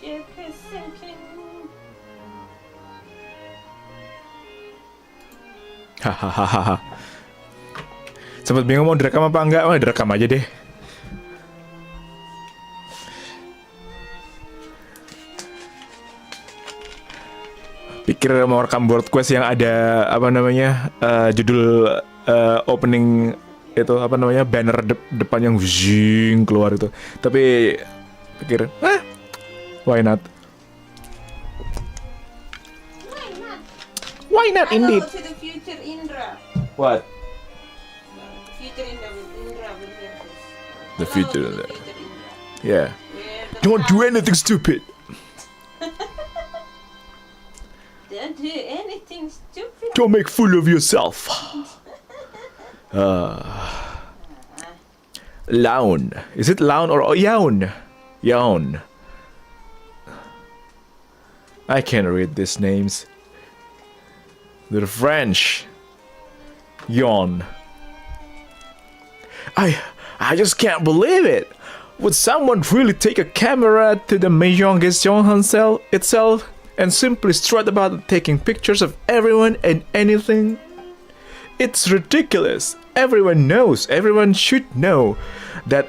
ship is sinking. Hahaha. Sempet bingung mau direkam apa enggak? Oh, direkam aja deh. Pikir mau rekam board quest yang ada apa namanya judul opening itu apa namanya banner depan yang zing keluar itu. Tapi pikir, why not? Why not indeed? To the future Indra. What? The future Indra will hear this. The future Indra. Yeah. Where the Don't do anything stupid. Don't do anything stupid. Don't make fool of yourself. Laun. Is it Laun or Yaun? Yaun. I can't read these names. They're French. Yawn. I just can't believe it. Would someone really take a camera to the Maison Gestion itself and simply strut about taking pictures of everyone and anything? It's ridiculous. Everyone knows. Everyone should know that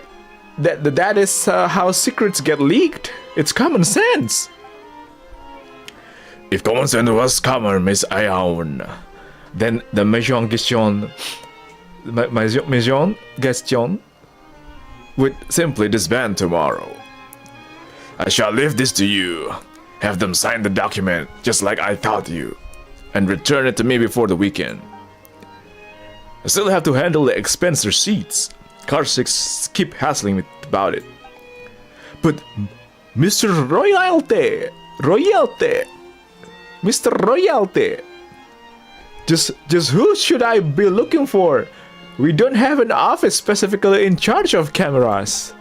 is how secrets get leaked. It's common sense. If common sense was common, Miss Aoun, then the Maison Gestion would simply disband tomorrow. I shall leave this to you. Have them sign the document, just like I taught you, and return it to me before the weekend. I still have to handle the expense receipts. Car 6 keep hassling me about it. But Mr. Royalty, Mr. Royalty, just who should I be looking for? We don't have an office specifically in charge of cameras.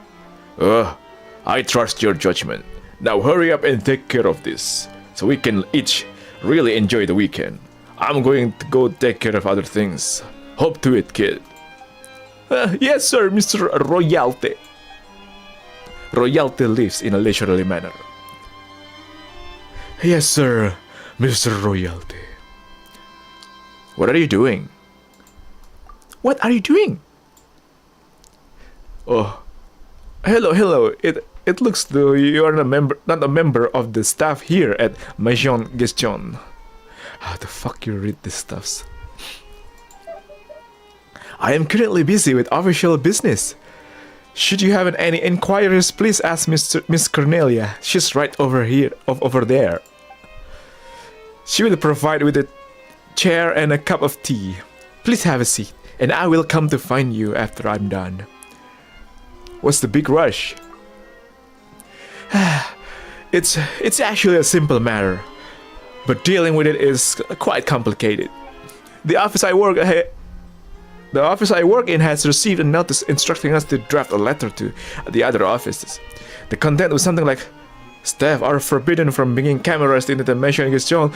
I trust your judgment. Now hurry up and take care of this, so we can each really enjoy the weekend. I'm going to go take care of other things. Hope to it, kid. Yes, sir, Mr. Royalty. Royalty lives in a leisurely manner. Yes, sir, Mr. Royalty. What are you doing? What are you doing? Oh, hello. It looks though you are not a member of the staff here at Maison Gestion. How the fuck you read these stuffs? I am currently busy with official business. Should you have any inquiries, please ask Miss Cornelia. She's right over here, over there. She will provide with a chair and a cup of tea. Please have a seat, and I will come to find you after I'm done. What's the big rush? It's actually a simple matter, but dealing with it is quite complicated. The office I work in has received a notice instructing us to draft a letter to the other offices. The content was something like, staff are forbidden from bringing cameras into the Maison Gestion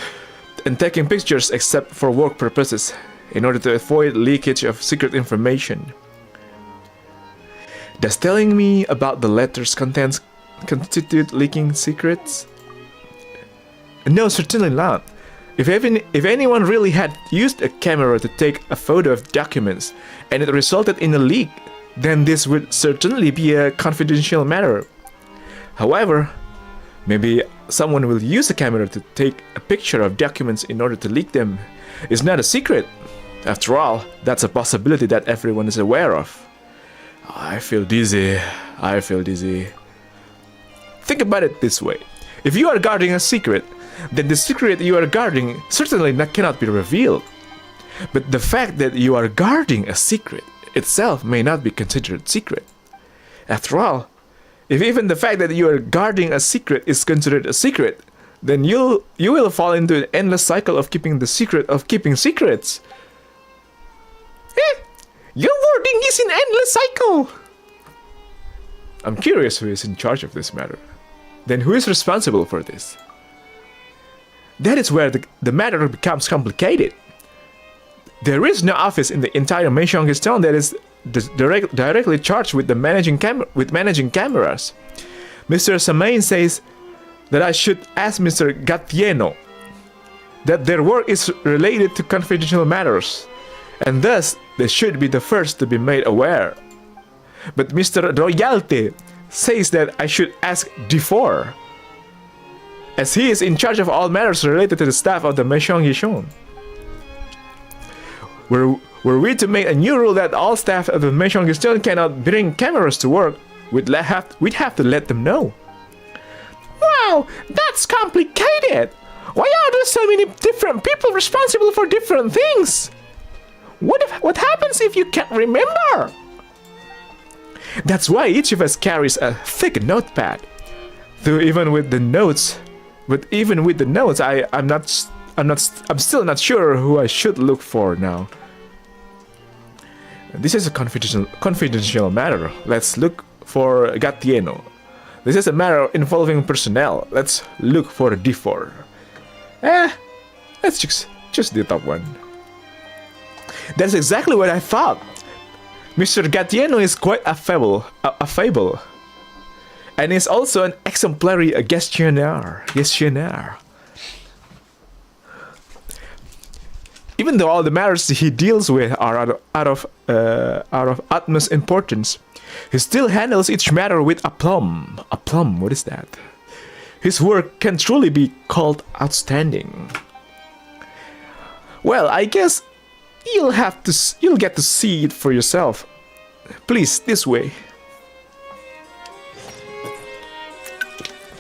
and taking pictures except for work purposes in order to avoid leakage of secret information. Does telling me about the letter's contents constitute leaking secrets? No, certainly not. If anyone really had used a camera to take a photo of documents and it resulted in a leak, then this would certainly be a confidential matter. However, maybe someone will use a camera to take a picture of documents in order to leak them. It's not a secret. After all, that's a possibility that everyone is aware of. I feel dizzy. Think about it this way. If you are guarding a secret, then the secret you are guarding certainly cannot be revealed. But the fact that you are guarding a secret itself may not be considered secret. After all, if even the fact that you are guarding a secret is considered a secret, then you will fall into an endless cycle of keeping the secret of keeping secrets. Your wording is an endless cycle. I'm curious who is in charge of this matter. Then who is responsible for this? That is where the matter becomes complicated. There is no office in the entire Maison Gestion that is directly charged with managing cameras. Mr. Samain says that I should ask Mr. Gattieno that their work is related to confidential matters, and thus they should be the first to be made aware. But Mr. Royalty says that I should ask D4, as he is in charge of all matters related to the staff of the Maison Guichon. Were we to make a new rule that all staff of the Maison Guichon cannot bring cameras to work, we'd have to let them know. Wow, that's complicated! Why are there so many different people responsible for different things? What happens if you can't remember? That's why each of us carries a thick notepad. Though even with the notes, I'm still not sure who I should look for now. This is a confidential matter. Let's look for Gattieno. This is a matter involving personnel. Let's look for D4. Let's choose the top one. That's exactly what I thought. Mr. Gattieno is quite affable, and is also an exemplary gestionnaire. Even though all the matters he deals with are out of utmost importance, he still handles each matter with aplomb. Aplomb, what is that? His work can truly be called outstanding. Well, I guess you'll get to see it for yourself. Please, this way.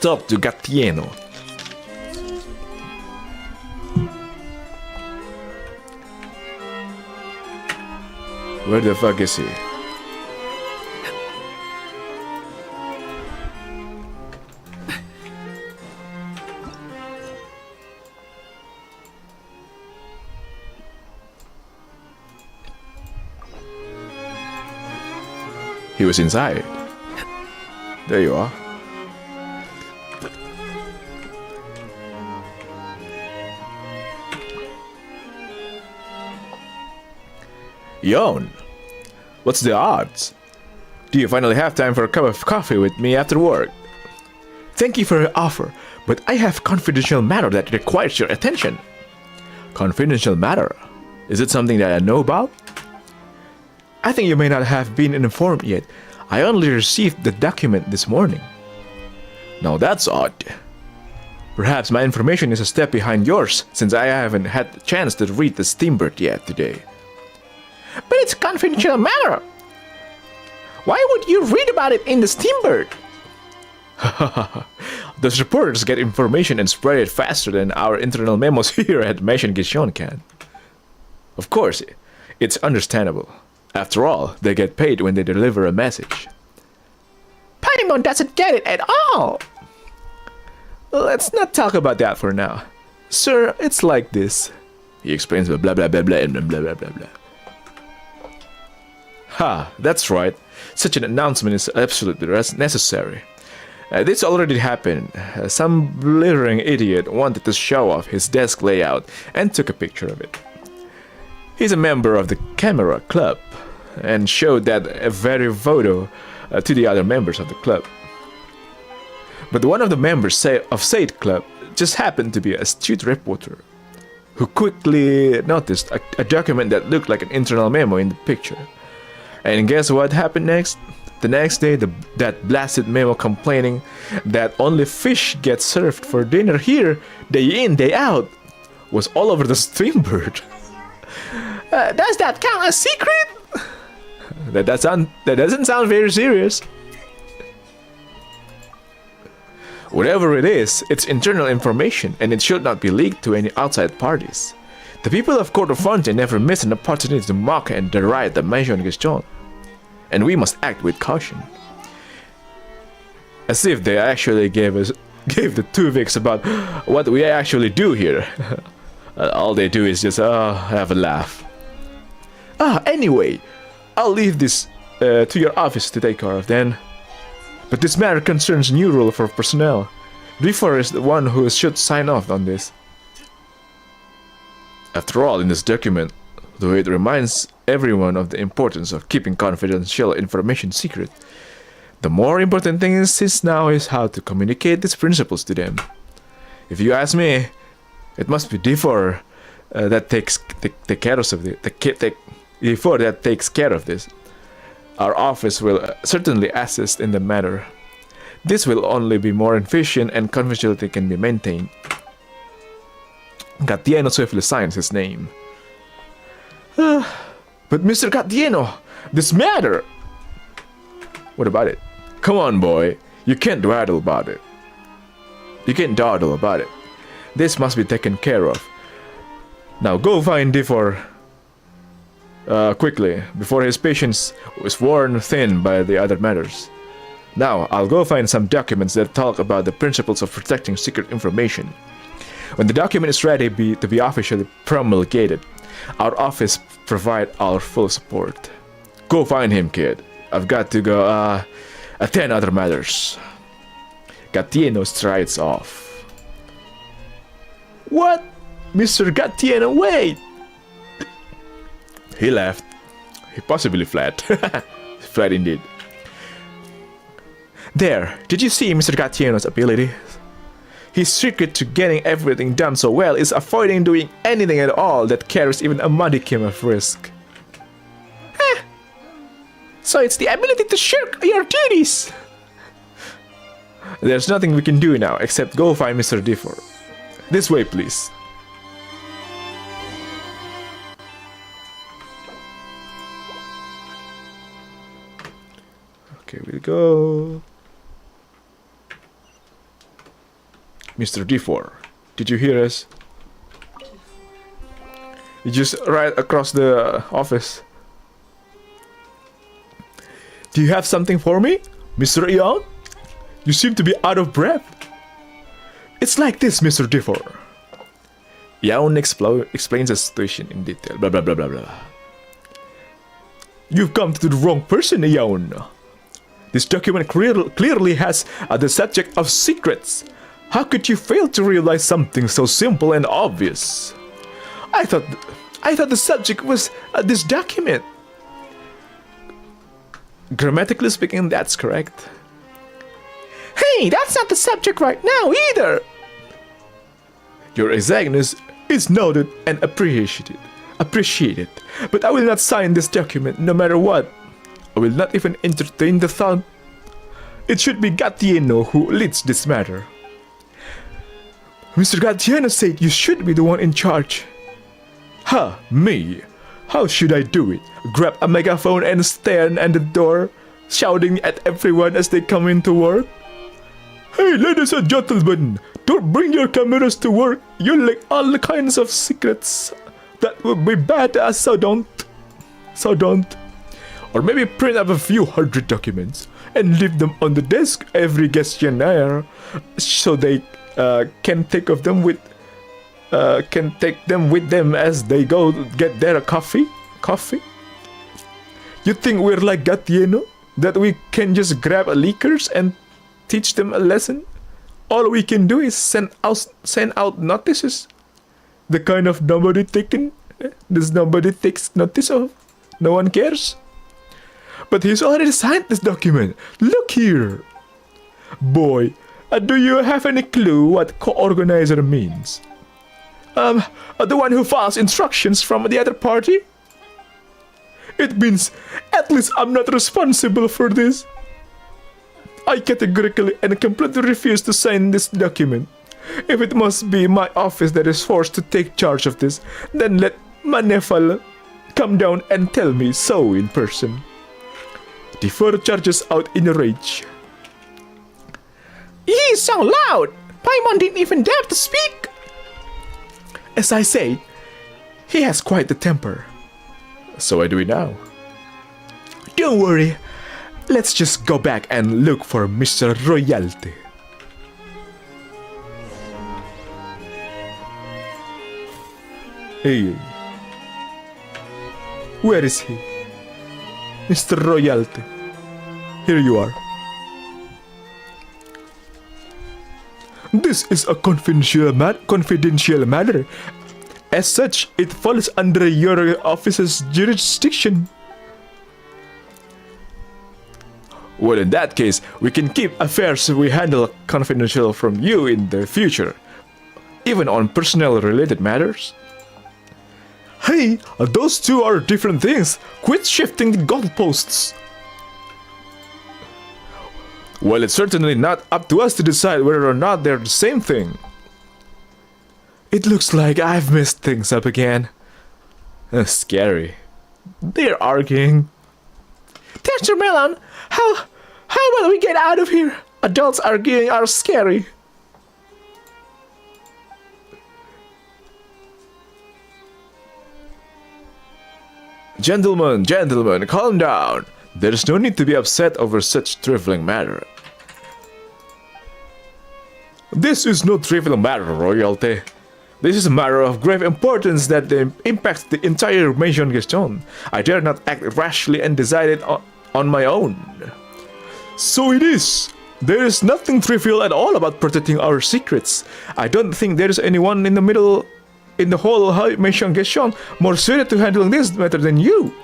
Talk to Gattieno. Where the fuck is he? He was inside. There you are. Yon, what's the odds? Do you finally have time for a cup of coffee with me after work? Thank you for your offer, but I have confidential matter that requires your attention. Confidential matter? Is it something that I know about? I think you may not have been informed yet. I only received the document this morning. Now that's odd. Perhaps my information is a step behind yours, since I haven't had the chance to read the Steambird yet today. But it's a confidential matter. Why would you read about it in the Steambird? Those reporters get information and spread it faster than our internal memos here at Maison Guichon can. Of course, it's understandable. After all, they get paid when they deliver a message. Paimon doesn't get it at all! Let's not talk about that for now. Sir, it's like this. He explains blah blah blah blah blah and blah blah blah blah. Ha, that's right. Such an announcement is absolutely necessary. This already happened. Some blithering idiot wanted to show off his desk layout and took a picture of it. He's a member of the Camera Club and showed that very photo to the other members of the club. But one of the members of said club just happened to be an astute reporter who quickly noticed a document that looked like an internal memo in the picture. And guess what happened next? The next day, that blasted memo complaining that only fish get served for dinner here, day in, day out, was all over the Steambird. Does that count as secret? That doesn't sound very serious. Whatever it is, it's internal information, and it should not be leaked to any outside parties. The people of Court of Fontaine never miss an opportunity to mock and deride the Maison Guichon, and we must act with caution. As if they actually gave the two Vics about what we actually do here. All they do is just have a laugh. Anyway, I'll leave this to your office to take care of then. But this matter concerns new rule for personnel. D4 is the one who should sign off on this. After all, in this document, though it reminds everyone of the importance of keeping confidential information secret, The more important thing is now is how to communicate these principles to them. If you ask me, it must be D4 that takes care of D4 that takes care of this. Our office will certainly assist in the matter. This will only be more efficient and confidentiality can be maintained. Gatieno swiftly signs his name. But Mr. Gatieno, this matter! What about it? Come on, boy. You can't dawdle about it. This must be taken care of. Now go find D4 quickly, before his patience was worn thin by the other matters. Now, I'll go find some documents that talk about the principles of protecting secret information. When the document is ready to be officially promulgated, our office provide our full support. Go find him, kid. I've got to go attend other matters. Gatieno strides off. What? Mr. Gatieno, wait! He left. He possibly fled. Fled indeed. There, did you see Mr. Gatieno's ability? His secret to getting everything done so well is avoiding doing anything at all that carries even a modicum of risk. So it's the ability to shirk your duties! There's nothing we can do now except go find Mr. D4. This way, please. Okay, we'll go. Mr. D4, did you hear us? You just right across the office. Do you have something for me, Mr. Ian? You seem to be out of breath. It's like this, Mr. D4. Ian explains the situation in detail. Blah blah blah blah blah. You've come to the wrong person, Ian. This document clearly has the subject of secrets. How could you fail to realize something so simple and obvious? I thought the subject was this document. Grammatically speaking, that's correct. Hey, that's not the subject right now either. Your exactness is noted and appreciated. But I will not sign this document no matter what. I will not even entertain the thought. It should be Gatieno who leads this matter. Mr. Gatieno said you should be the one in charge. Me? How should I do it? Grab a megaphone and stand at the door, shouting at everyone as they come into work? Hey, ladies and gentlemen, don't bring your cameras to work. You'll leak all kinds of secrets. That would be bad, so don't. Or maybe print up a few hundred documents and leave them on the desk every questionnaire, so they can take them with them as they go get their coffee. You think we're like Gatieno, that we can just grab leakers and teach them a lesson? All we can do is send out notices, the kind of nobody takes notice of. No one cares. But he's already signed this document. Look here. Boy, do you have any clue what co-organizer means? The one who follows instructions from the other party? It means at least I'm not responsible for this. I categorically and completely refuse to sign this document. If it must be my office that is forced to take charge of this, then let Manefal come down and tell me so in person. D4 charges out in a rage. He's so loud! Paimon didn't even dare to speak! As I say, he has quite the temper. So I do it now. Don't worry. Let's just go back and look for Mr. Royalty. Hey. Where is he? Mr. Royalty. Here you are. This is a confidential matter. As such, it falls under your office's jurisdiction. Well, in that case, we can keep affairs we handle confidential from you in the future, even on personnel related matters. Hey, those two are different things. Quit shifting the goalposts. Well, it's certainly not up to us to decide whether or not they're the same thing. It looks like I've messed things up again. Scary. They're arguing. Teacher Melon, how will we get out of here? Adults arguing are scary. Gentlemen, calm down. There's no need to be upset over such trifling matter. This is no trivial matter, royalty. This is a matter of grave importance that impacts the entire Maison Gaston. I dare not act rashly and decide it on my own. So it is. There is nothing trivial at all about protecting our secrets. I don't think there is anyone in the whole Maison Gaston more suited to handling this matter than you.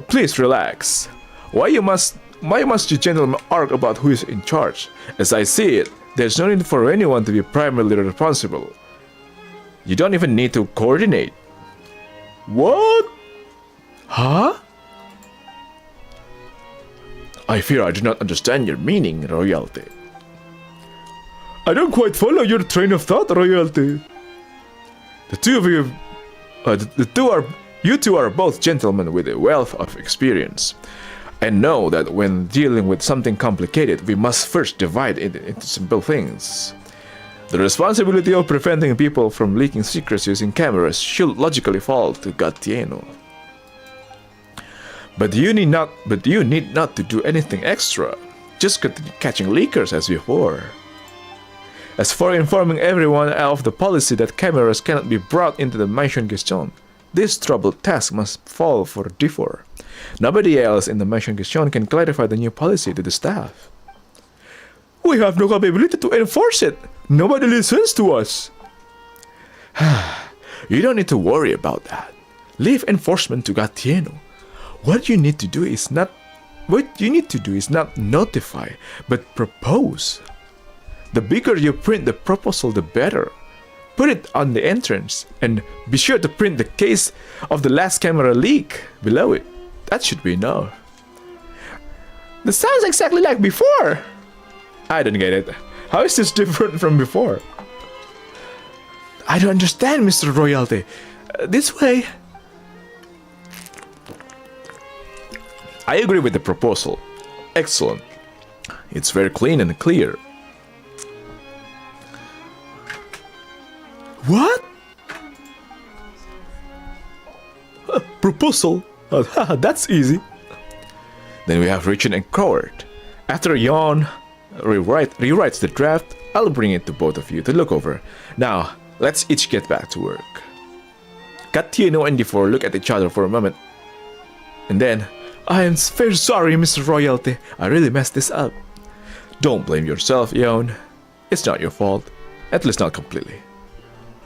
Please relax. Why must you gentlemen argue about who is in charge? As I see it, there's no need for anyone to be primarily responsible. You don't even need to coordinate. What? Huh? I fear I do not understand your meaning, royalty. I don't quite follow your train of thought, royalty. The two of you, you two are both gentlemen with a wealth of experience, and know that when dealing with something complicated, we must first divide it into simple things. The responsibility of preventing people from leaking secrets using cameras should logically fall to Gatieno. But you need not to do anything extra. Just continue catching leakers as before. As for informing everyone of the policy that cameras cannot be brought into the Maison Gaston, this troubled task must fall for D4. Nobody else in the Maison Gaston can clarify the new policy to the staff. We have no capability to enforce it. Nobody listens to us. You don't need to worry about that. Leave enforcement to Gatieno. What you need to do is not notify, but propose. The bigger you print the proposal, the better. Put it on the entrance, and be sure to print the case of the last camera leak below it. That should be enough. That sounds exactly like before. I don't get it. How is this different from before? I don't understand, Mr. Royalty. This way. I agree with the proposal. Excellent. It's very clean and clear. What? Proposal? That's easy. Then we have Richard and Coward. After Yawn rewrites the draft, I'll bring it to both of you to look over. Now, let's each get back to work. Gatieno and D4 look at each other for a moment. And then, I am very sorry, Mr. Royalty. I really messed this up. Don't blame yourself, Yawn. It's not your fault. At least not completely.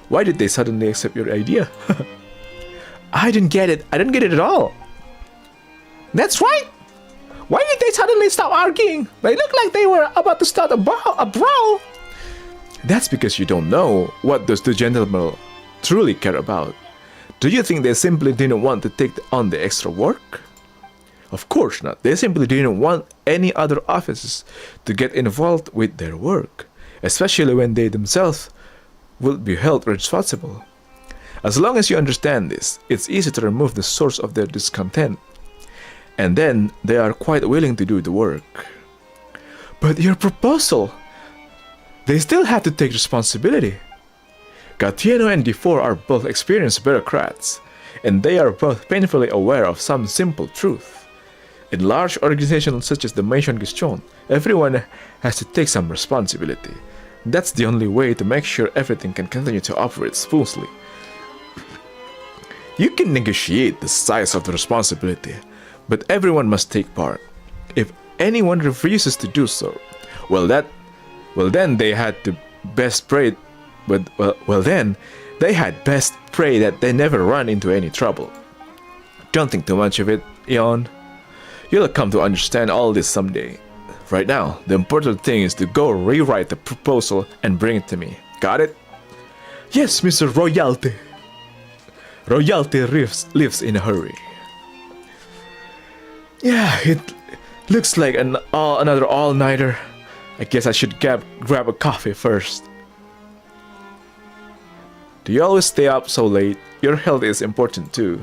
Why did they suddenly accept your idea? I didn't get it. I didn't get it at all. That's right. Why did they suddenly stop arguing? They looked like they were about to start a brawl. That's because you don't know what those two gentlemen truly care about. Do you think they simply didn't want to take on the extra work? Of course not. They simply didn't want any other offices to get involved with their work, especially when they themselves will be held responsible. As long as you understand this, it's easy to remove the source of their discontent, and then they are quite willing to do the work. But your proposal, they still have to take responsibility. Gatieno and D4 are both experienced bureaucrats, and they are both painfully aware of some simple truth. In large organizations such as the Maison Gaston, everyone has to take some responsibility. That's the only way to make sure everything can continue to operate smoothly. You can negotiate the size of the responsibility, but everyone must take part. If anyone refuses to do so, then they had best pray that they never run into any trouble. Don't think too much of it, Eon. You'll come to understand all this someday. Right now, the important thing is to go rewrite the proposal and bring it to me. Got it? Yes, Mr. Royalty. Royalty lives in a hurry. Yeah, it looks like another all-nighter. I guess I should grab a coffee first. Do you always stay up so late? Your health is important too.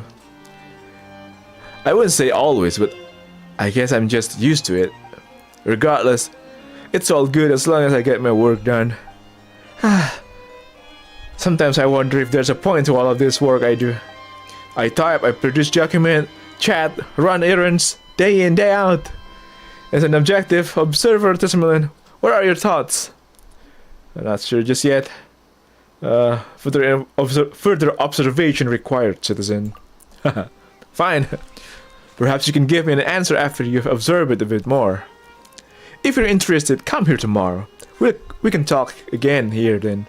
I wouldn't say always, but I guess I'm just used to it. Regardless, it's all good as long as I get my work done. Sometimes I wonder if there's a point to all of this work I do. I type, I produce document, chat, run errands, day in, day out. As an objective observer, Tismelin, what are your thoughts? I'm not sure just yet. Further observation required, citizen. Fine. Perhaps you can give me an answer after you've observed it a bit more. If you're interested, come here tomorrow. We can talk again here then.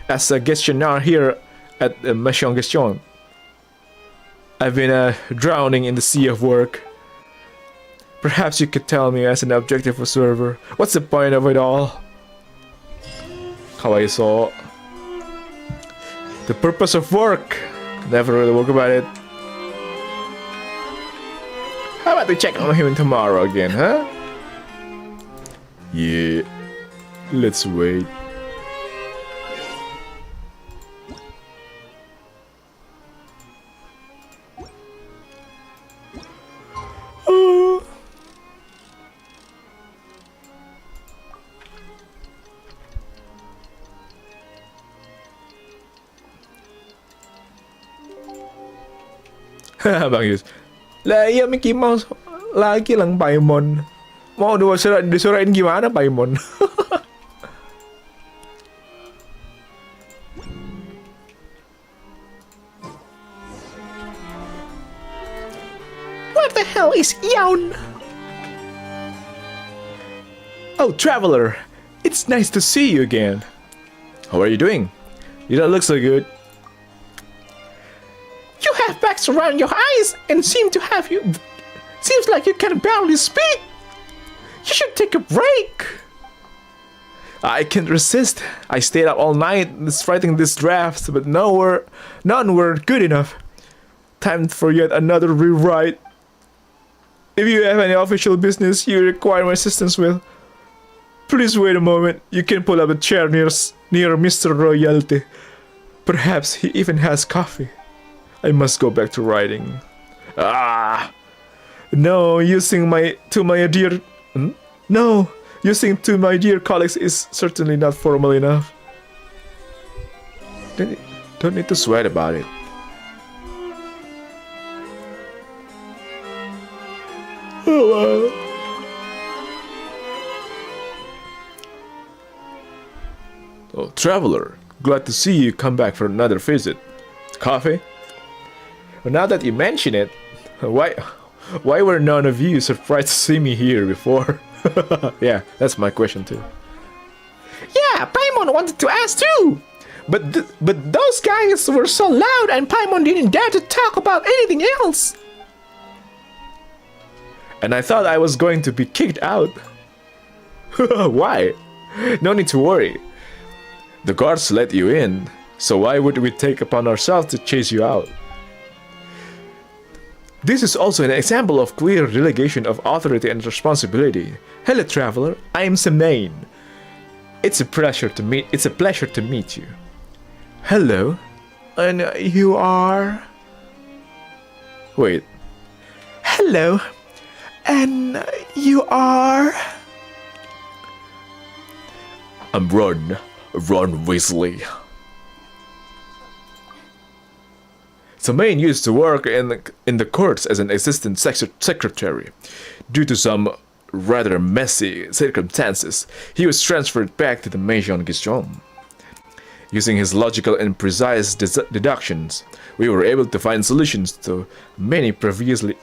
As a gestionnaire here at Mission Gestion. I've been drowning in the sea of work. Perhaps you could tell me as an objective observer, what's the point of it all? Kawaiso. The purpose of work. Never really work about it. How about we check on him tomorrow again, huh? Yeah. Let's wait. Bang Yus. Lah iya Mickey Mouse lagi lang Paimon. Mau disurain gimana Paimon? What the hell is yawn? Oh, traveler. It's nice to see you again. How are you doing? You don't look so good. You have bags around your eyes and seems like you can barely speak. You should take a break. I can't resist. I stayed up all night writing these drafts, but none were good enough. Time for yet another rewrite. If you have any official business you require my assistance with, please wait a moment. You can pull up a chair near Mr. Royalty. Perhaps he even has coffee. I must go back to writing. No, using to my dear colleagues is certainly not formal enough. Don't need to sweat about it. Oh, oh, traveler, glad to see you come back for another visit. Coffee? Well, now that you mention it, why were none of you surprised to see me here before? Yeah, that's my question too. Yeah, Paimon wanted to ask too. But those guys were so loud and Paimon didn't dare to talk about anything else. And I thought I was going to be kicked out. Why? No need to worry. The guards let you in, so why would we take upon ourselves to chase you out? This is also an example of clear delegation of authority and responsibility. Hello, traveler. I am Semaine. It's a pleasure to meet you. Hello. And you are? Wait. Hello. And you are? I'm Ron Weasley. Semaine used to work in the courts as an assistant secretary. Due to some rather messy circumstances, he was transferred back to the Maison Guichon. Using his logical and precise deductions, we were able to find solutions to many previously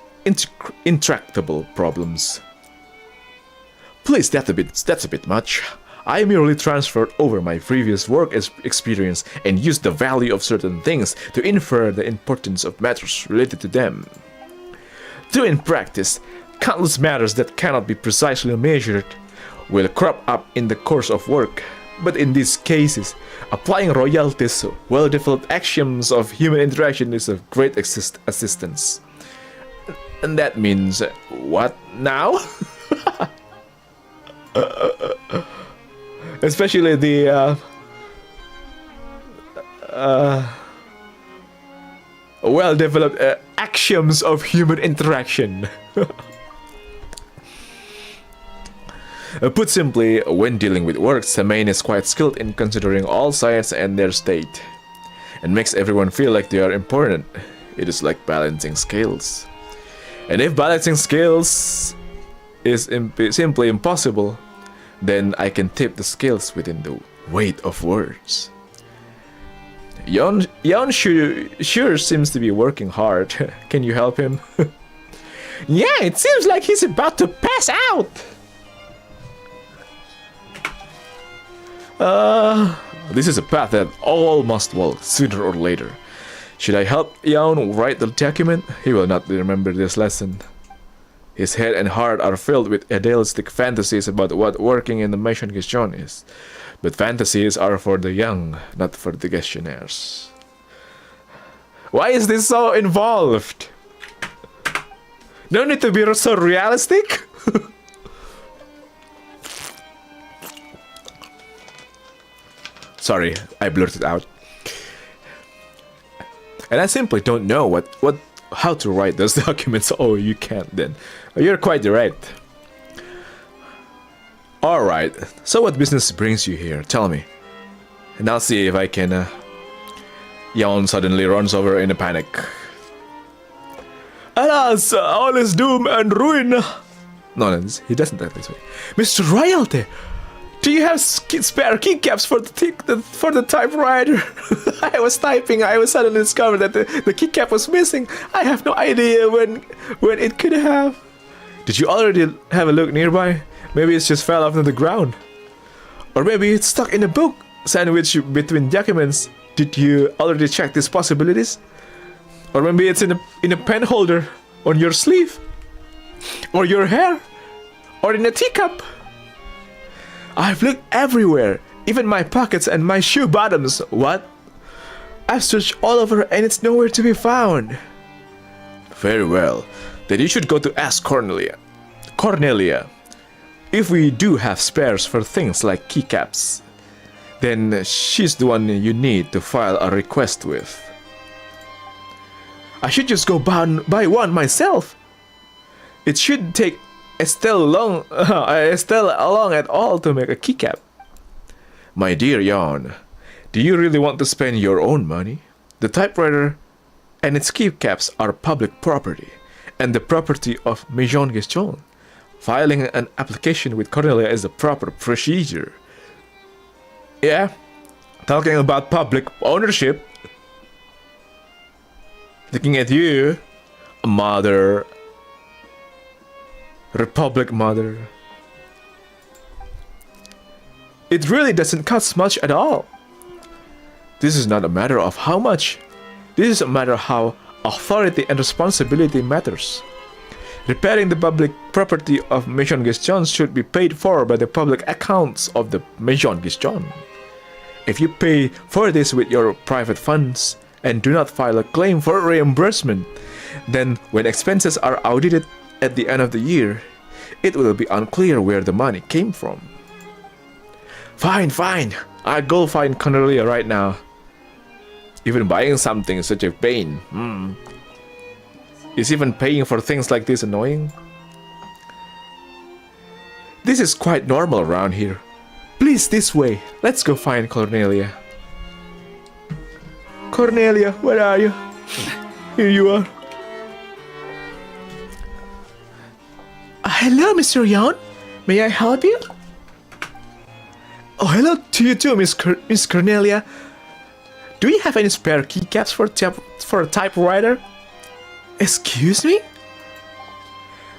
intractable problems. Please, that's a bit much. I merely transferred over my previous work experience and used the value of certain things to infer the importance of matters related to them. Though in practice, Countless matters that cannot be precisely measured will crop up in the course of work. But in these cases, applying royalties to well-developed axioms of human interaction is of great assistance. And that means what now? Especially the well-developed axioms of human interaction. Put simply, when dealing with work, Samain is quite skilled in considering all sides and their state, and makes everyone feel like they are important. It is like balancing scales. And if balancing scales is simply impossible, then I can tip the scales within the weight of words. Yon sure seems to be working hard. Can you help him? Yeah, it seems like he's about to pass out. This is a path that all must walk sooner or later. Should I help Yaon write the document? He will not remember this lesson. His head and heart are filled with idealistic fantasies about what working in the Mission Question is. But fantasies are for the young, not for the questionnaires. Why is this so involved? No need to be so realistic? Sorry, I blurted out. And I simply don't know how to write those documents. Oh, you can't then. You're quite right. Alright, so what business brings you here? Tell me. And I'll see if I can... Yawn suddenly runs over in a panic. Alas, all is doom and ruin. No, he doesn't act this way. Mr. Royalty, do you have spare keycaps for the typewriter? I was typing. I was suddenly discovered that the keycap was missing. I have no idea when it could have. Did you already have a look nearby? Maybe it just fell off to the ground, or maybe it's stuck in a book sandwiched between documents. Did you already check these possibilities? Or maybe it's in a pen holder on your sleeve, or your hair, or in a teacup. I've looked everywhere, even my pockets and my shoe bottoms. What? I've searched all over and it's nowhere to be found. Very well. Then you should go to ask Cornelia. Cornelia, if we do have spares for things like keycaps, then she's the one you need to file a request with. I should just go buy one myself. It shouldn't take Estelle along at all to make a keycap. My dear Jan, do you really want to spend your own money? The typewriter and its keycaps are public property, and the property of Maison Gaston. Filing an application with Cornelia is the proper procedure. Yeah, talking about public ownership. Looking at you, mother. Republic mother. It really doesn't cost much at all. This is not a matter of how much. This is a matter how authority and responsibility matters. Repairing the public property of Maison Gaston should be paid for by the public accounts of the Maison Gaston. If you pay for this with your private funds and do not file a claim for reimbursement, then when expenses are audited at the end of the year, it will be unclear where the money came from. Fine. I'll go find Cornelia right now. Even buying something is such a pain. Is even paying for things like this annoying? This is quite normal around here. Please, this way. Let's go find Cornelia. Cornelia, where are you? Here you are. Hello, Mr. Yan. May I help you? Oh, hello to you too, Miss Cornelia. Do you have any spare keycaps for a typewriter? Excuse me?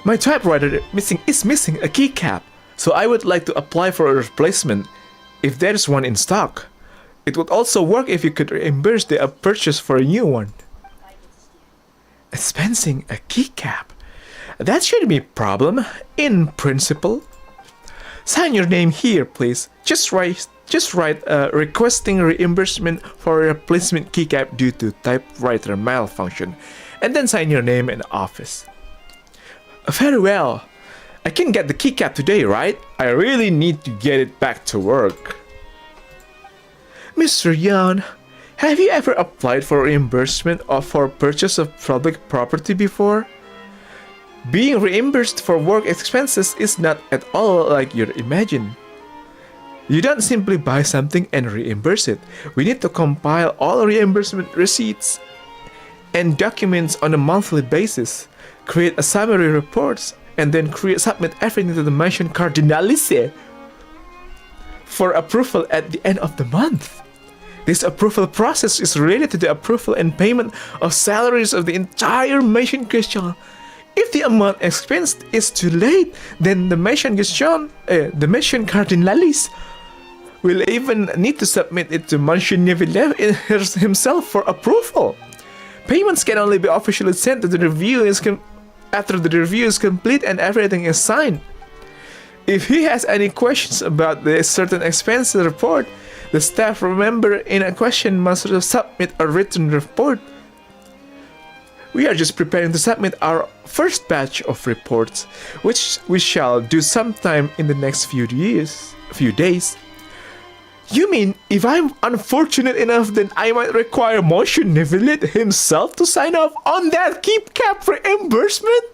My typewriter is missing a keycap, so I would like to apply for a replacement if there is one in stock. It would also work if you could reimburse the purchase for a new one. Dispensing a keycap? That shouldn't be a problem, in principle. Sign your name here, please. Just write requesting reimbursement for a replacement keycap due to typewriter malfunction, and then sign your name and office. Very well. I can get the keycap today, right? I really need to get it back to work. Mr. Yan, have you ever applied for reimbursement or for purchase of public property before? Being reimbursed for work expenses is not at all like you imagine. You don't simply buy something and reimburse it. We need to compile all reimbursement receipts and documents on a monthly basis, create a summary reports, and then submit everything to the mentioned cardinalice for approval at the end of the month. This approval process is related to the approval and payment of salaries of the entire mentioned question. If the amount expensed is too late, then the mentioned cardinalis will even need to submit it to Monsieur Neville himself for approval. Payments can only be officially sent to the review after the review is complete and everything is signed. If he has any questions about the certain expense report, the staff member in a question must submit a written report. We are just preparing to submit our first batch of reports, which we shall do sometime in the next few days. You mean if I'm unfortunate enough, then I might require Monsieur Neville himself to sign off on that keep cap reimbursement?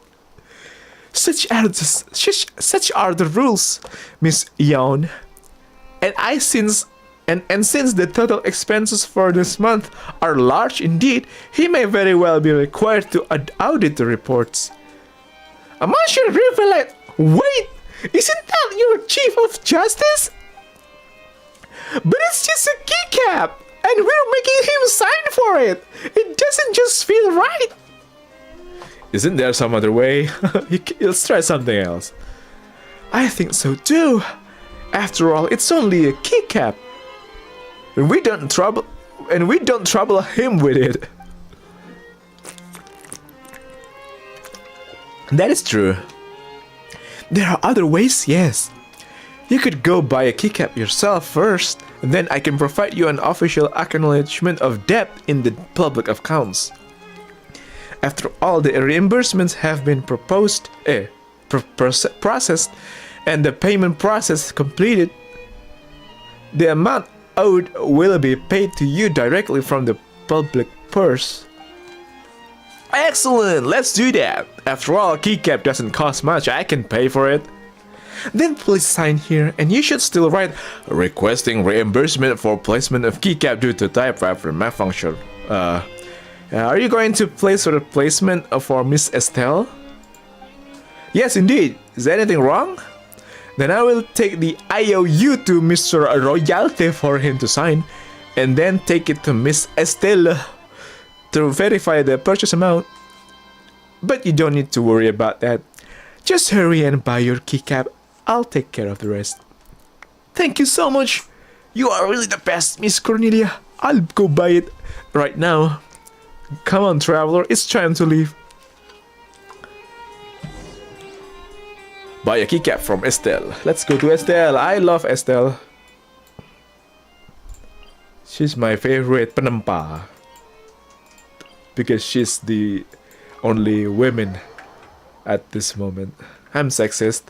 Such are the rules, Miss Yeon. And since the total expenses for this month are large indeed, he may very well be required to audit the reports. Monsieur Neville, wait! Isn't that your Chief of Justice? But it's just a keycap, and we're making him sign for it. It doesn't just feel right. Isn't there some other way? Let's try something else. I think so too. After all, it's only a keycap. And we don't trouble him with it. That is true. There are other ways, yes. You could go buy a keycap yourself first, and then I can provide you an official acknowledgement of debt in the public accounts. After all the reimbursements have been processed, and the payment process completed, the amount owed will be paid to you directly from the public purse. Excellent, let's do that. After all, a keycap doesn't cost much. I can pay for it. Then please sign here, and you should still write requesting reimbursement for placement of keycap due to typewriter malfunction. Are you going to place a replacement for Miss Estelle? Yes, indeed. Is there anything wrong? Then I will take the IOU to Mr. Royalty for him to sign, and then take it to Miss Estelle to verify the purchase amount. But you don't need to worry about that. Just hurry and buy your keycap. I'll take care of the rest. Thank you so much. You are really the best, Miss Cornelia. I'll go buy it right now. Come on, traveler. It's time to leave. Buy a keycap from Estelle. Let's go to Estelle. I love Estelle. She's my favorite penempa. Because she's the only woman at this moment. I'm sexist.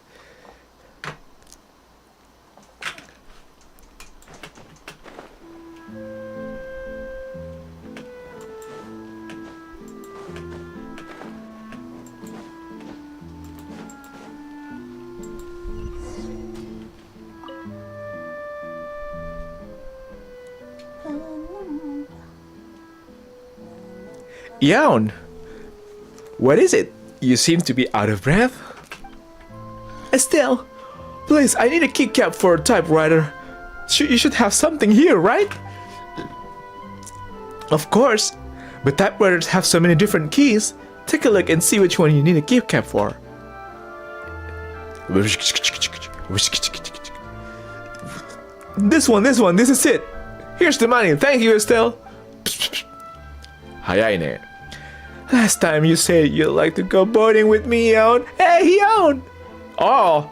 Yawn, what is it? You seem to be out of breath. Estelle, please, I need a keycap for a typewriter. You should have something here, right? Of course, but typewriters have so many different keys. Take a look and see which one you need a keycap for. This one, this is it. Here's the money. Thank you, Estelle. Hayaine. Last time you said you'd like to go boating with me, Yon. Hey, Yon! Oh,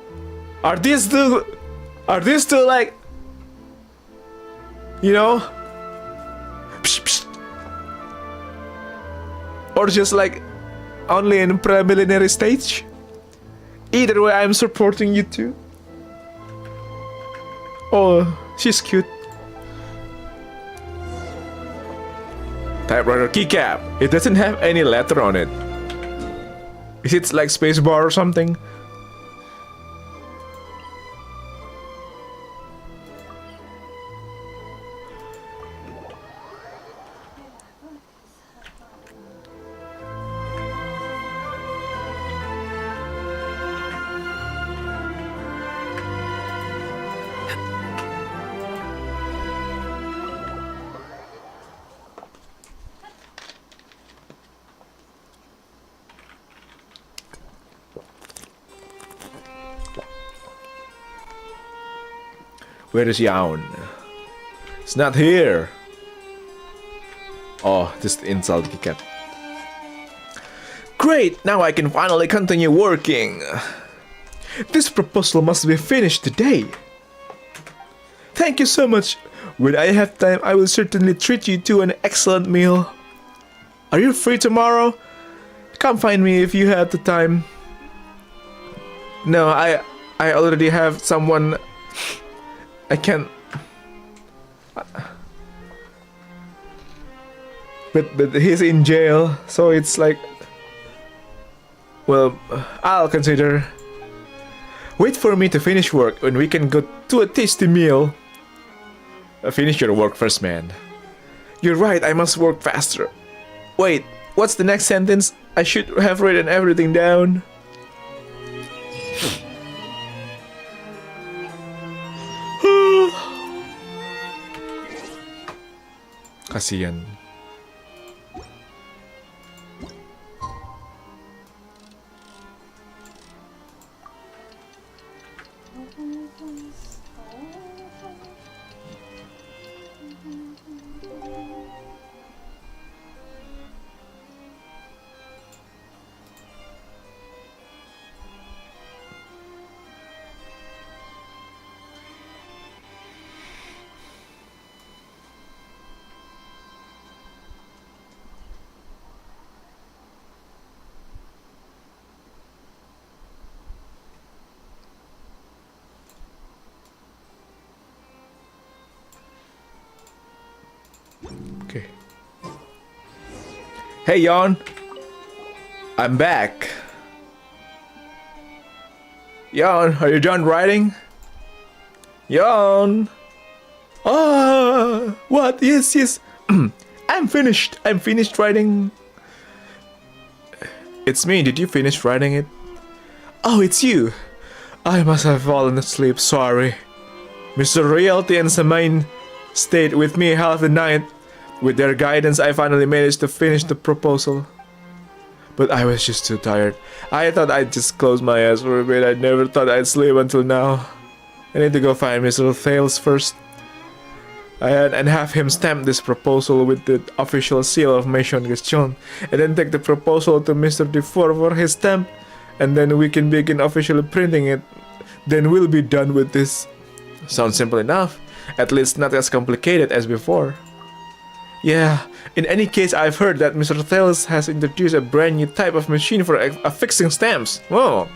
are these two like, you know, psh, psh. Or just like only in preliminary stage? Either way, I'm supporting you too. Oh, she's cute. Typewriter keycap. It doesn't have any letter on it. Is it like spacebar or something? Where is Yawn? It's not here. Oh, just insult the cat. Great, now I can finally continue working. This proposal must be finished today. Thank you so much. When I have time, I will certainly treat you to an excellent meal. Are you free tomorrow? Come find me if you have the time. No, I already have someone. I can't. But he's in jail, so it's like. Well, I'll consider. Wait for me to finish work when we can go to a tasty meal. Finish your work first, man. You're right, I must work faster. Wait, what's the next sentence? I should have written everything down. Kasian. Okay. Hey, Yon. I'm back. Yon, are you done writing? Yon. Ah, what? Yes, yes. I'm finished. I'm finished writing. It's me. Did you finish writing it? Oh, it's you. I must have fallen asleep. Sorry. Mr. Realty and Samain stayed with me half the night. With their guidance, I finally managed to finish the proposal. But I was just too tired. I thought I'd just close my eyes for a bit. I never thought I'd sleep until now. I need to go find Mr. Thales first. And have him stamp this proposal with the official seal of Maison Gestion. And then take the proposal to Mr. Dufour for his stamp. And then we can begin officially printing it. Then we'll be done with this. Sounds simple enough. At least not as complicated as before. Yeah, in any case, I've heard that Mr. Thales has introduced a brand new type of machine for affixing stamps. Whoa.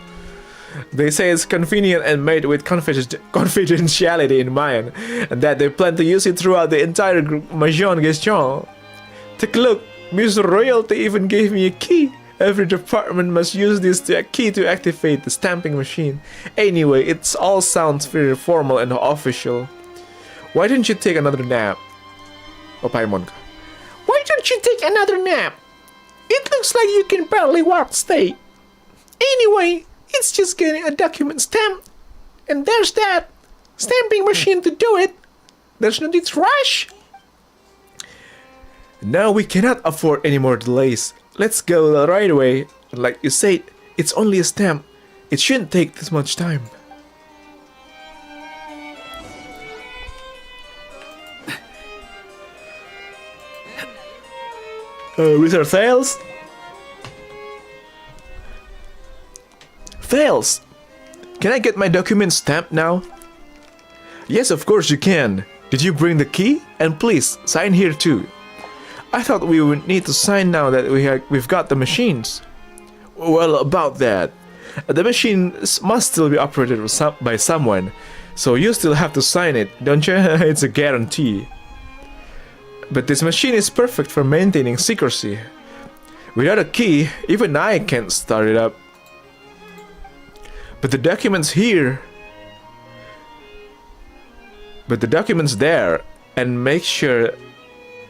They say it's convenient and made with confidentiality in mind, and that they plan to use it throughout the entire Maison Gestion. Take a look, Mr. Royalty even gave me a key. Every department must use this key to activate the stamping machine. Anyway, it all sounds very formal and official. Why didn't you take another nap? Oh, Paimon. Why don't you take another nap? It looks like you can barely walk straight. Anyway, it's just getting a document stamped. And there's that stamping machine to do it. There's no need to rush. Now we cannot afford any more delays. Let's go right away. Like you said, it's only a stamp. It shouldn't take this much time. Mr. Thales? Tails, can I get my document stamped now? Yes, of course you can. Did you bring the key? And please, sign here too. I thought we would need to sign now that we've got the machines. Well, about that. The machine must still be operated by someone, so you still have to sign it, don't you? It's a guarantee. But this machine is perfect for maintaining secrecy. Without a key, even I can't start it up. But the documents here... But the documents there, and make sure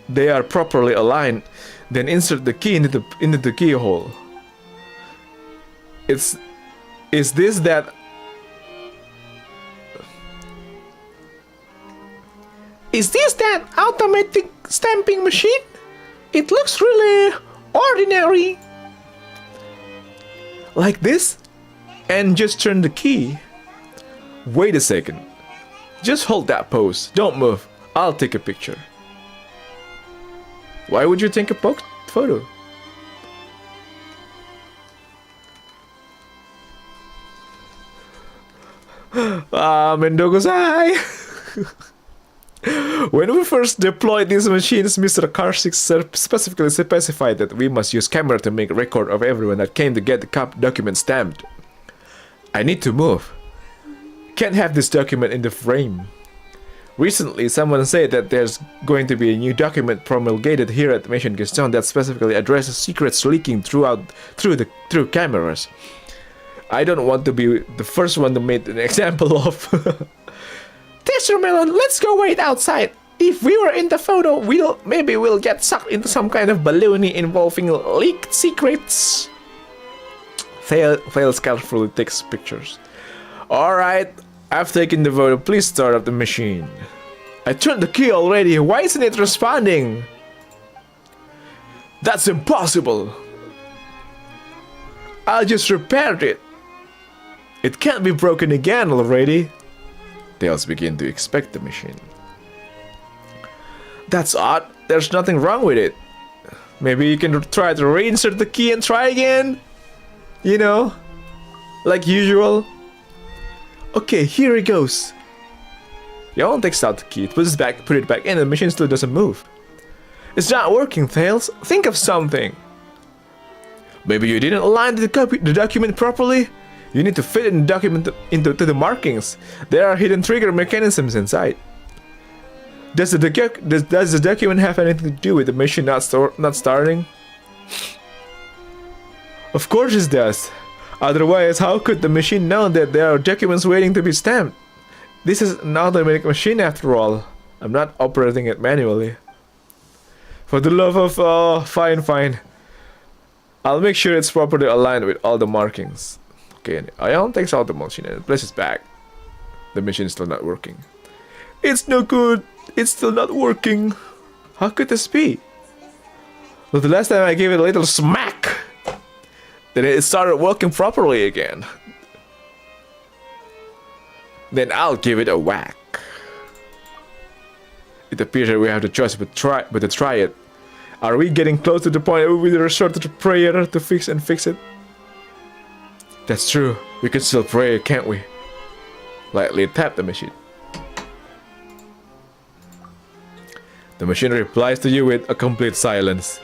they are properly aligned, then insert the key into the keyhole. Is this that... Is this that automatic stamping machine? It looks really ordinary. Like this? And just turn the key. Wait a second. Just hold that pose. Don't move. I'll take a picture. Why would you take a photo? Mendogosai! When we first deployed these machines, Mr. Karsik specifically specified that we must use camera to make record of everyone that came to get the document stamped. I need to move. Can't have this document in the frame. Recently, someone said that there's going to be a new document promulgated here at Mission Keystone that specifically addresses secrets leaking through cameras. I don't want to be the first one to make an example of. Tester Melon, let's go wait outside. If we were in the photo, maybe we'll get sucked into some kind of balloony involving leaked secrets. Fails carefully takes pictures. Alright, I've taken the photo. Please start up the machine. I turned the key already. Why isn't it responding? That's impossible. I just repaired it. It can't be broken again already. Tails begin to inspect the machine. That's odd. There's nothing wrong with it. Maybe you can try to reinsert the key and try again? You know? Like usual? Okay, here it goes. Yawn takes out the key, put it back in, and the machine still doesn't move. It's not working, Tails. Think of something. Maybe you didn't align the document properly? You need to fit in the document into the markings. There are hidden trigger mechanisms inside. Does the document have anything to do with the machine not starting? Of course it does. Otherwise, how could the machine know that there are documents waiting to be stamped? This is an automatic machine after all. I'm not operating it manually. For the love of... fine. I'll make sure it's properly aligned with all the markings. Okay, Ion takes out the machine and places it back. The machine is still not working. It's no good. It's still not working. How could this be? Well, the last time I gave it a little smack, then it started working properly again. Then I'll give it a whack. It appears that we have the choice but to try it. Are we getting close to the point where we resort to prayer to fix it? That's true. We can still pray, can't we? Lightly tap the machine. The machine replies to you with a complete silence.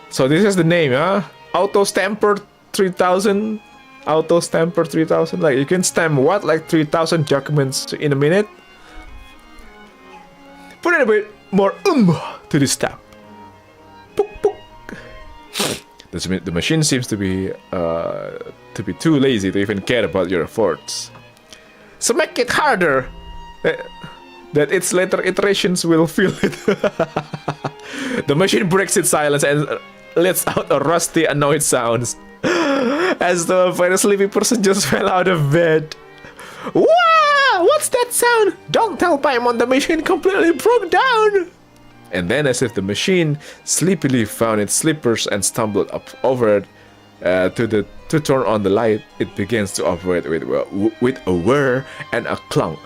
So this is the name, huh? Auto Stamper 3000? Auto Stamper 3000? Like, you can stamp what? Like 3000 documents in a minute? Put in a bit more to this stamp. The machine seems to be too lazy to even care about your efforts. So make it harder, that its later iterations will feel it. The machine breaks its silence and lets out a rusty, annoyed sounds, as though a very sleepy person just fell out of bed. Wow! What's that sound? Don't tell Paimon the machine completely broke down! And then, as if the machine sleepily found its slippers and stumbled up over it to turn on the light, it begins to operate with a whir and a clunk.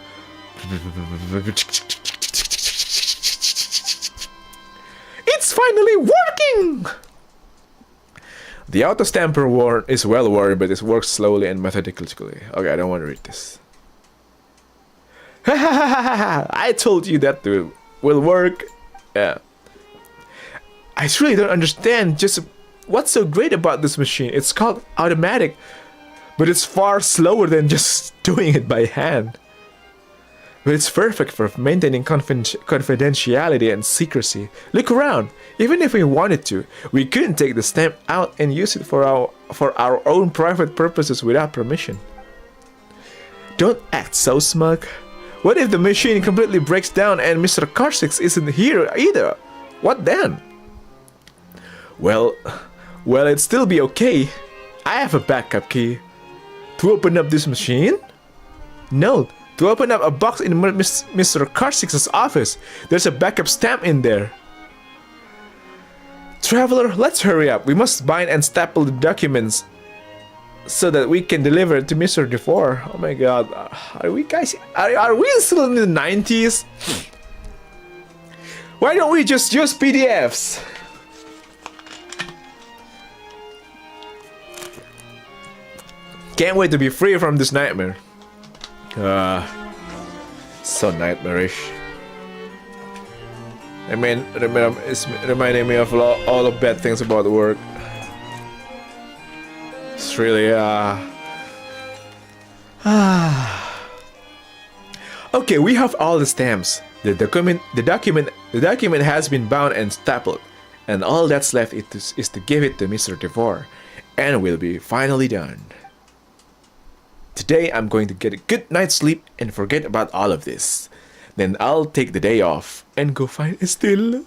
It's finally working! The auto stamper is well worn, but it works slowly and methodically. Okay, I don't want to read this. I told you that will work. Yeah. I truly don't understand just what's so great about this machine. It's called automatic, but it's far slower than just doing it by hand. But it's perfect for maintaining confidentiality and secrecy. Look around. Even if we wanted to, we couldn't take the stamp out and use it for our own private purposes without permission. Don't act so smug. What if the machine completely breaks down and Mr. Karsix isn't here either? What then? Well, it'd still be okay. I have a backup key. To open up this machine? No. To open up a box in Mr. Karsix's office, there's a backup stamp in there. Traveler, let's hurry up. We must bind and staple the documents so that we can deliver it to Mr. DeFore. Oh my god. Are we still in the 90s? Why don't we just use PDFs? Can't wait to be free from this nightmare. So nightmarish. I mean, it's reminding me of all the bad things about work. It's really, Okay, we have all the stamps. The document has been bound and stapled, and all that's left is to give it to Mr. DeVore, and we'll be finally done. Today I'm going to get a good night's sleep and forget about all of this. Then I'll take the day off and go find Estelle.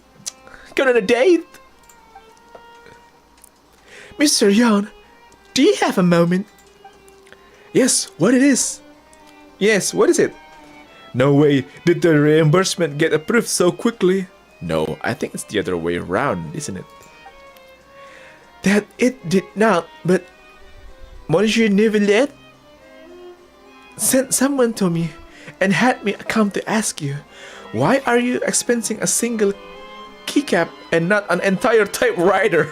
Go on a date! Mr. Yon, do you have a moment? Yes, what it is? Yes, what is it? No way, did the reimbursement get approved so quickly? No, I think it's the other way around, isn't it? That it did not, but Monsieur Neuvillette sent someone to me and had me come to ask you, why are you expensing a single keycap and not an entire typewriter?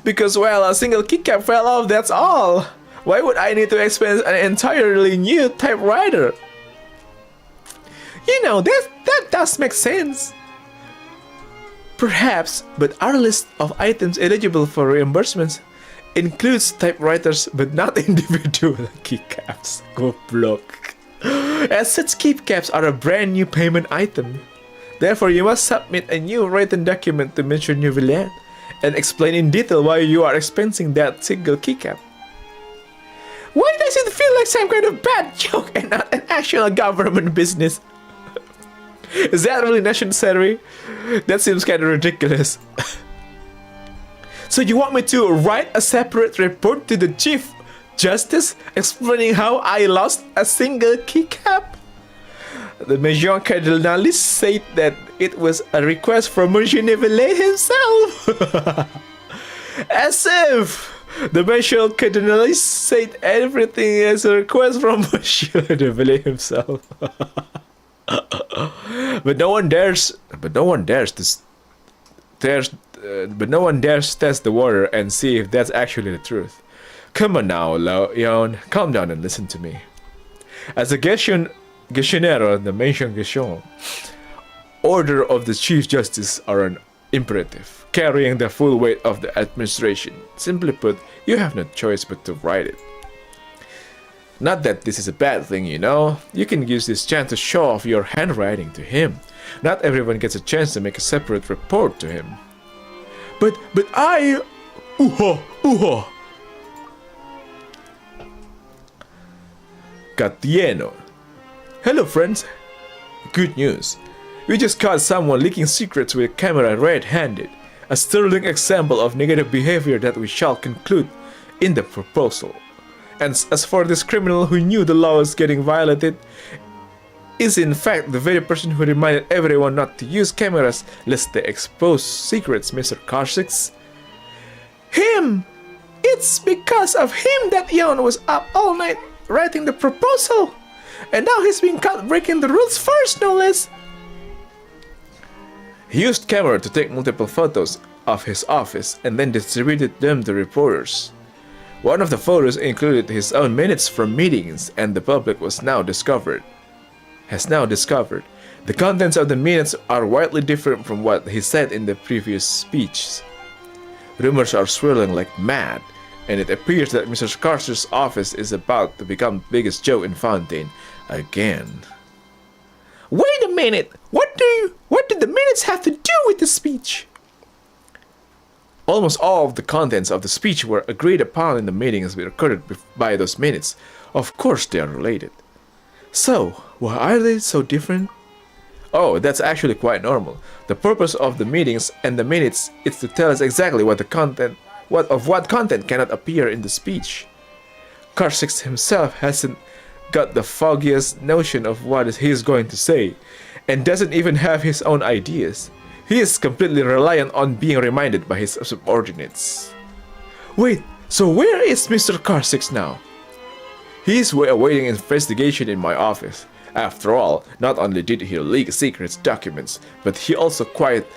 Because, well, a single keycap fell off, that's all. Why would I need to expense an entirely new typewriter? You know, that does make sense. Perhaps, but our list of items eligible for reimbursements includes typewriters but not individual keycaps. Go block. As such, keycaps are a brand new payment item. Therefore, you must submit a new written document to Mr. Neuvillette and explain in detail why you are expensing that single keycap. Why does it feel like some kind of bad joke and not an actual government business? Is that really necessary? That seems kind of ridiculous. So you want me to write a separate report to the Chief Justice explaining how I lost a single keycap? The Maison Cardinaliste said that it was a request from Monsieur Neuvillette himself. As if the Maison Cardinaliste said everything is a request from Monsieur Neuvillette himself. But no one dares test the water and see if that's actually the truth. Come on now, Leon, calm down and listen to me. As a Gestionnaire, the Maison Gestion, order of the Chief Justice are an imperative, carrying the full weight of the administration. Simply put, you have no choice but to write it. Not that this is a bad thing, you know. You can use this chance to show off your handwriting to him. Not everyone gets a chance to make a separate report to him. But I... Uho! Catieno. Hello, friends. Good news. We just caught someone leaking secrets with a camera red-handed. A sterling example of negative behavior that we shall conclude in the proposal. And as for this criminal who knew the law was getting violated, is in fact the very person who reminded everyone not to use cameras lest they expose secrets, Mr. Karsix. Him! It's because of him that Yon was up all night writing the proposal! And now he's being caught breaking the rules first, no less! He used camera to take multiple photos of his office and then distributed them to reporters. One of the photos included his own minutes from meetings, and the public has now discovered. The contents of the minutes are widely different from what he said in the previous speeches. Rumors are swirling like mad, and it appears that Mr. Carter's office is about to become the biggest joke in Fontaine again. Wait a minute! What did the minutes have to do with the speech? Almost all of the contents of the speech were agreed upon in the meetings recorded by those minutes. Of course they are related. So, why are they so different? Oh, that's actually quite normal. The purpose of the meetings and the minutes is to tell us exactly what content cannot appear in the speech. Karsix himself hasn't got the foggiest notion of what he is going to say, and doesn't even have his own ideas. He is completely reliant on being reminded by his subordinates. Wait, so where is Mr. Karsix now? He is awaiting investigation in my office. After all, not only did he leak secret documents, but he also caused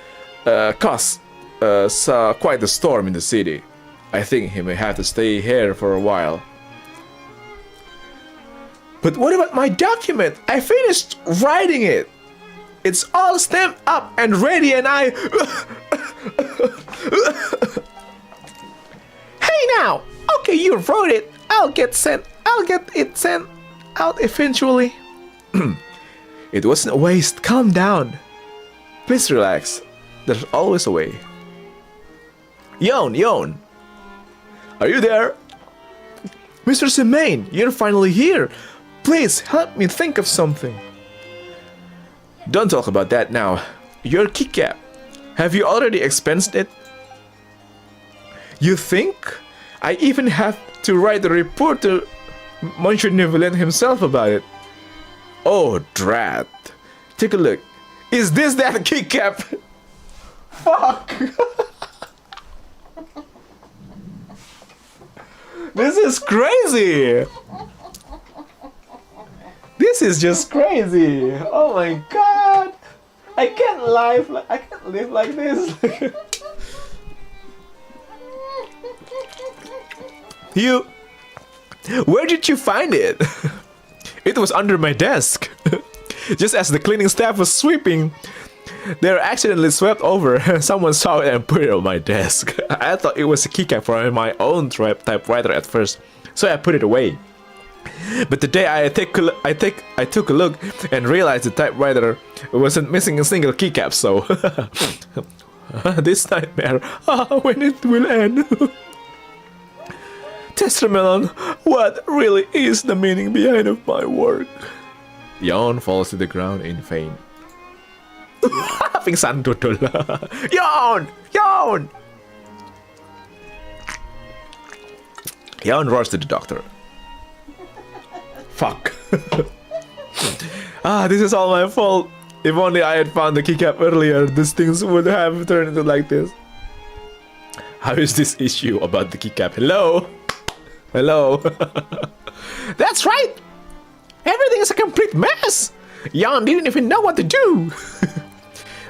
quite a storm in the city. I think he may have to stay here for a while. But what about my document? I finished writing it. It's all stamped up and ready, and I... Hey now! Okay, you wrote it. I'll get it sent out eventually. It wasn't a waste. Calm down. Please relax. There's always a way. Yon! Are you there? Mr. Semaine, you're finally here. Please help me think of something. Don't talk about that now. Your keycap. Have you already expensed it? You think? I even have to write a report to Monsieur Neverland himself about it. Oh, drat. Take a look. Is this that keycap? Fuck. This is crazy. This is just crazy. Oh my god. I can't live like this. Where did you find it? It was under my desk. Just as the cleaning staff was sweeping, they were accidentally swept over. Someone saw it and put it on my desk. I thought it was a keycap for my own typewriter at first, so I put it away. But today I took a look and realized the typewriter wasn't missing a single keycap. So this nightmare, when it will end. Testramelon, what really is the meaning behind of my work? Yon falls to the ground in faint. Pingsan dudul. Yon! Yon roars to the doctor. Fuck. This is all my fault. If only I had found the keycap earlier, these things would have turned into like this. How is this issue about the keycap? Hello? That's right! Everything is a complete mess! Jan didn't even know what to do!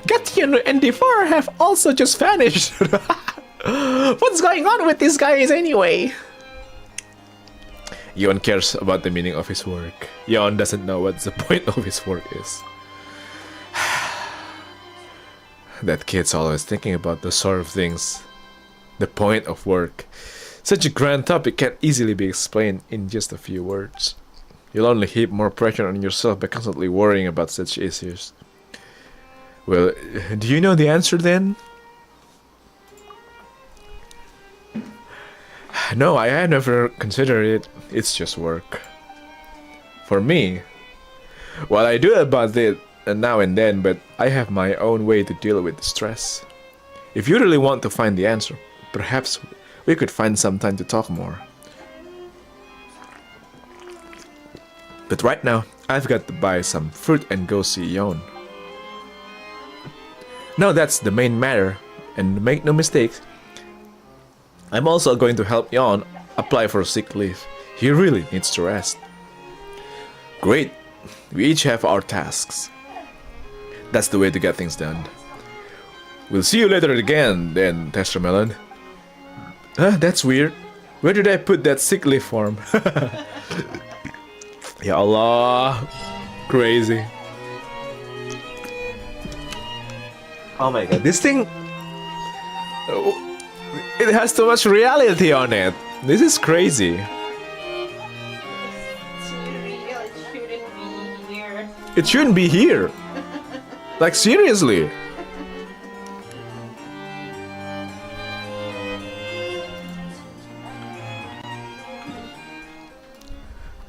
Gatian and Defor have also just vanished! What's going on with these guys anyway? Yon cares about the meaning of his work. Yon doesn't know what the point of his work is. That kid's always thinking about those sort of things. The point of work. Such a grand topic can't easily be explained in just a few words. You'll only heap more pressure on yourself by constantly worrying about such issues. Well, do you know the answer then? No, I had never considered it. It's just work. For me, well, I do about it now and then, but I have my own way to deal with the stress. If you really want to find the answer, perhaps we could find some time to talk more. But right now, I've got to buy some fruit and go see Yon. Now that's the main matter, and make no mistakes, I'm also going to help Yon apply for sick leave. He really needs to rest. Great, we each have our tasks. That's the way to get things done. We'll see you later again, then, Testramelon. That's weird. Where did I put that sick leaf form? Ya Allah. Crazy. Oh my god, this thing... it has too much reality on it. This is crazy. It's real. It shouldn't be here. It shouldn't be here. Like, seriously.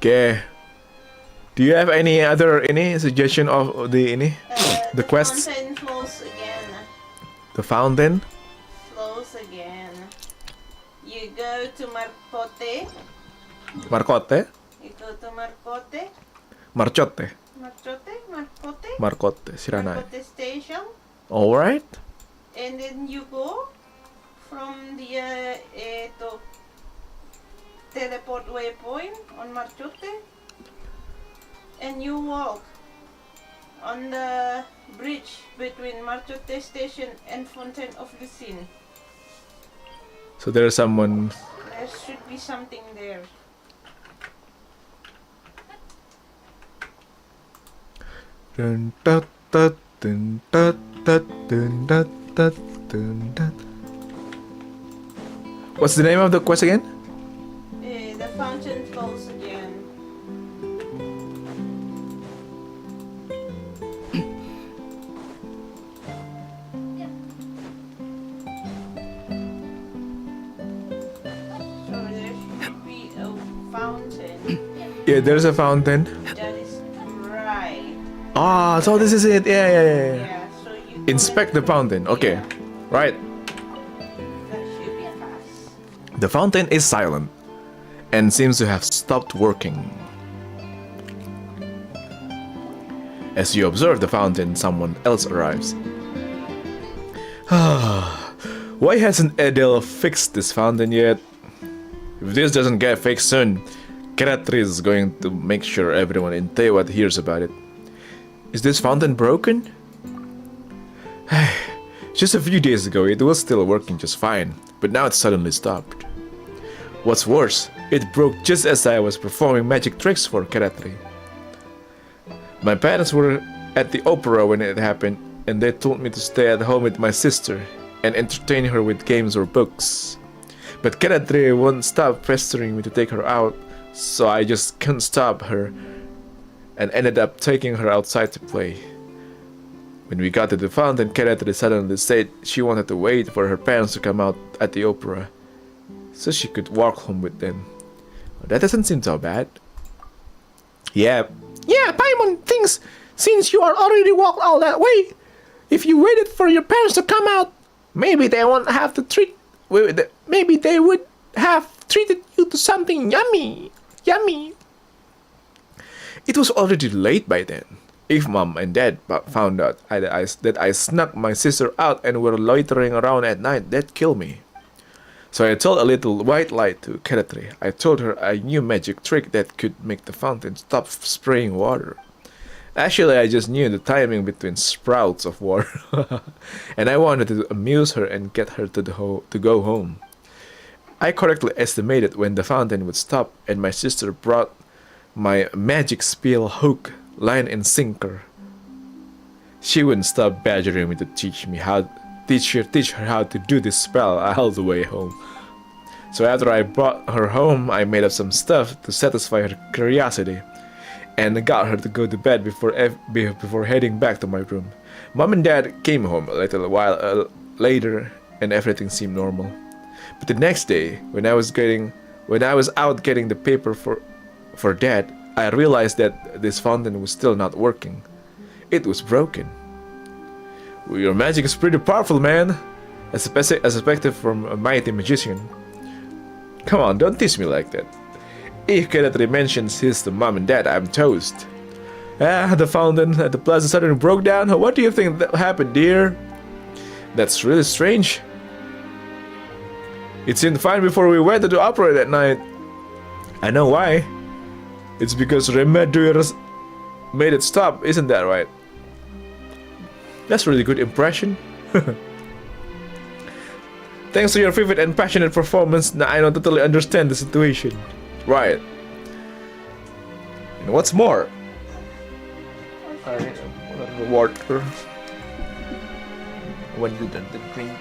Okay. Do you have any suggestion of the quests? Fontaine flows again. The fountain? Flows again. You go to Marcote. Marcote? You go to Marcote. Marchote? Marcote, Shiranai. Marcote station. Alright. And then you go from the to teleport waypoint on Marchote. And you walk on the bridge between Marchote station and Fontaine of Lucine. So there's someone... There should be something there. Dun, dun, dun, dun, dun, dun, dun, dun, dun, dun, dun. What's the name of the quest again? The fountain flows again. So there should be a fountain. Yeah, there's a fountain. That is right. Ah, so this is it. Yeah. Yeah, so you go Inspect the fountain. Okay. Yeah, Right. that should be fast. The fountain is silent and seems to have stopped working. As you observe the fountain, someone else arrives. Why hasn't Adele fixed this fountain yet? If this doesn't get fixed soon, Caratri is going to make sure everyone in Teyvat hears about it. Is this fountain broken? Just a few days ago it was still working just fine, but now it suddenly stopped. What's worse, it broke just as I was performing magic tricks for Caratri. My parents were at the opera when it happened, and they told me to stay at home with my sister and entertain her with games or books. But Caratri won't stop pestering me to take her out, so I just couldn't stop her and ended up taking her outside to play. When we got to the fountain, Caratri suddenly said she wanted to wait for her parents to come out at the opera so she could walk home with them. That doesn't seem so bad. Yeah, Paimon thinks since you are already walked all that way, if you waited for your parents to come out, maybe they would have treated you to something yummy. It was already late by then. If Mom and Dad found out that I snuck my sister out and were loitering around at night, they'd kill me. So I told a little white lie to Caratri. I told her I knew magic trick that could make the fountain stop spraying water. Actually, I just knew the timing between sprouts of water. And I wanted to amuse her and get her to go home. I correctly estimated when the fountain would stop, and my sister brought my magic spell hook, line and sinker. She wouldn't stop badgering me to teach her how to do this spell all the way home. So after I brought her home, I made up some stuff to satisfy her curiosity, and got her to go to bed before heading back to my room. Mom and Dad came home a little while later, and everything seemed normal. But the next day, when I was out getting the paper for Dad, I realized that this fountain was still not working. It was broken. Well, your magic is pretty powerful, man, as expected from a mighty magician. Come on, don't tease me like that. If Caratri mentions his to Mom and Dad, I'm toast. The fountain at the plaza suddenly broke down. What do you think that happened, dear? That's really strange. It seemed fine before we went to operate at night. I know why. It's because Remedios made it stop, isn't that right? That's a really good impression. Thanks to your vivid and passionate performance, now I don't totally understand the situation. Right. And what's more, I need a water. When you done the drink.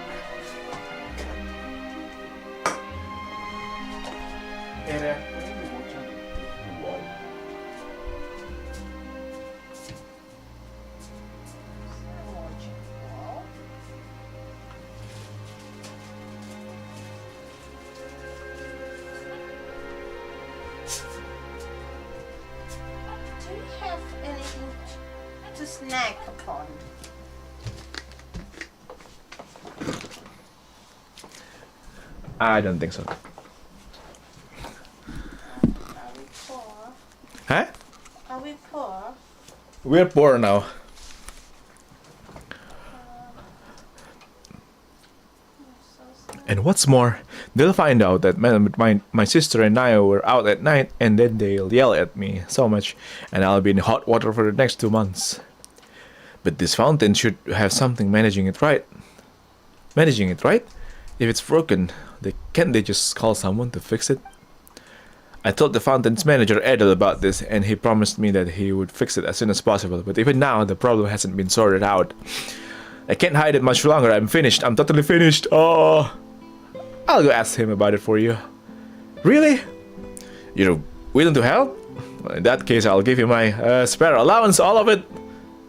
Do you have anything to snack upon? I don't think so. Are we poor? Huh? Are we poor? We're poor now. And what's more, they'll find out that my sister and I were out at night, and then they'll yell at me so much, and I'll be in hot water for the next 2 months. But this fountain should have something managing it, right? If it's broken, can't they just call someone to fix it? I told the fountain's manager Edel about this, and he promised me that he would fix it as soon as possible, but even now the problem hasn't been sorted out. I can't hide it much longer. I'm finished. I'm totally finished. Oh, I'll go ask him about it for you. Really? You're willing to help? Well, in that case, I'll give you my spare allowance, all of it.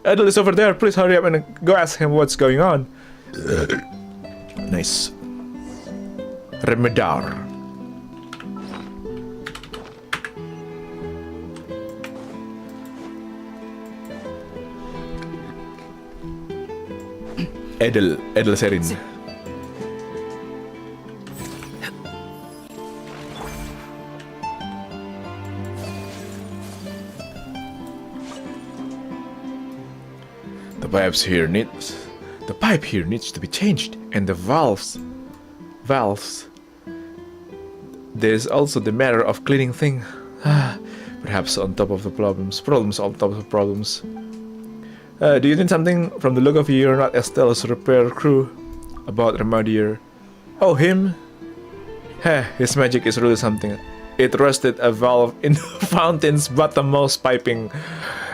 Edel is over there. Please hurry up and go ask him what's going on. Nice. Remedar. Edel Serin. The pipe here needs to be changed, and the valves. There's also the matter of cleaning thing. Perhaps on top of the problems on top of problems. Do you need something? From the look of you, you're not Estelle's repair crew. About Remedier. Oh, him? His magic is really something. It rusted a valve in the fountain's bottommost piping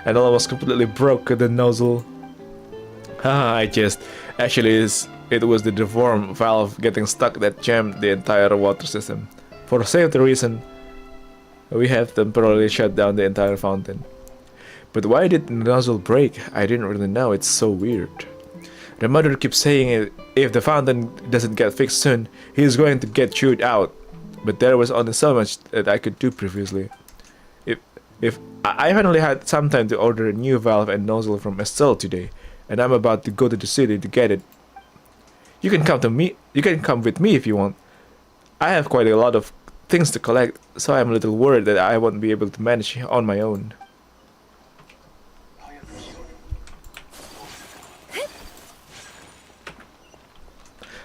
and almost completely broke the nozzle. It was the deformed valve getting stuck that jammed the entire water system. For safety reason, we have temporarily shut down the entire fountain. But why did the nozzle break? I didn't really know. It's so weird. The mother keeps saying if the fountain doesn't get fixed soon, he's going to get chewed out. But there was only so much that I could do previously. If I finally had some time to order a new valve and nozzle from Estelle today, and I'm about to go to the city to get it. You can come with me if you want. I have quite a lot of things to collect, so I'm a little worried that I won't be able to manage on my own.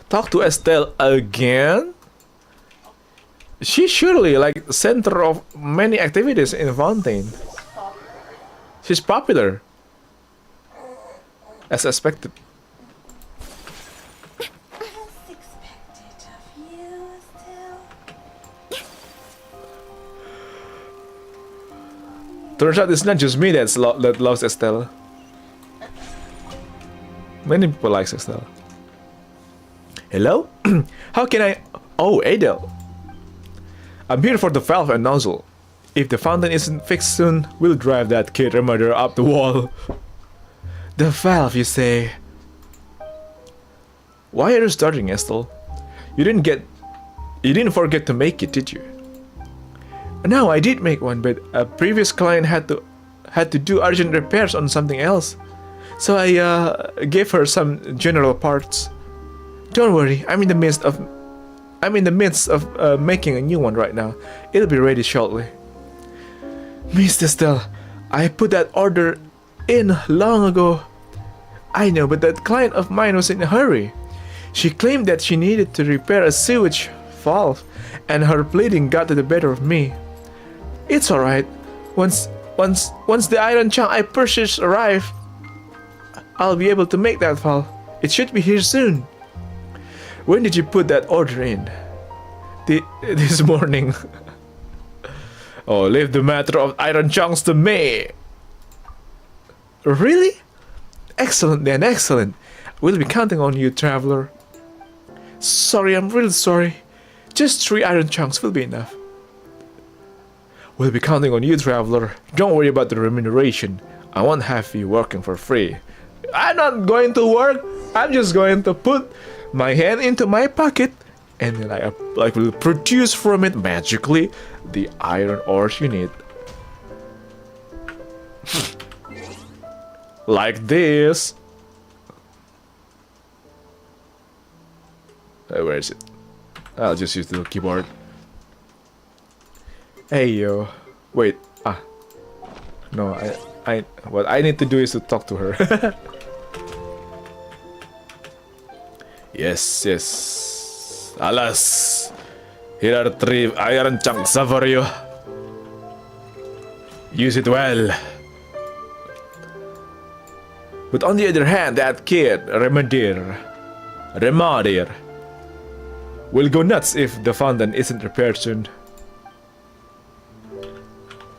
Talk to Estelle again? She's surely like the center of many activities in Fontaine. She's popular. As expected. Turns out it's not just me that loves Estelle. Many people like Estelle. Hello? How can I... Oh, Adel. I'm here for the valve and nozzle. If the fountain isn't fixed soon, we'll drive that kid murderer up the wall. The valve, you say? Why are you starting, Estelle? You didn't forget to make it, did you? No, I did make one, but a previous client had to do urgent repairs on something else. So I gave her some general parts. Don't worry, I'm in the midst of making a new one right now. It'll be ready shortly. Miss Estelle, I put that order in long ago. I know, but that client of mine was in a hurry. She claimed that she needed to repair a sewage valve, and her pleading got the better of me. It's alright. Once the iron chunk I purchased arrives, I'll be able to make that valve. It should be here soon. When did you put that order in? This morning. Oh, leave the matter of iron chunks to me. Really? Excellent then, excellent. We'll be counting on you, traveler. Sorry, I'm really sorry. Just 3 iron chunks will be enough. We'll be counting on you, traveler. Don't worry about the remuneration. I won't have you working for free. I'm not going to work. I'm just going to put my hand into my pocket and then I will produce from it magically the iron ores you need. Like this. Where is it? I'll just use the keyboard. Hey yo. Wait. No, what I need to do is to talk to her. Yes. Alas. Here are 3 iron chunks for you. Use it well. But on the other hand, that kid, Remedier, will go nuts if the fountain isn't repaired soon.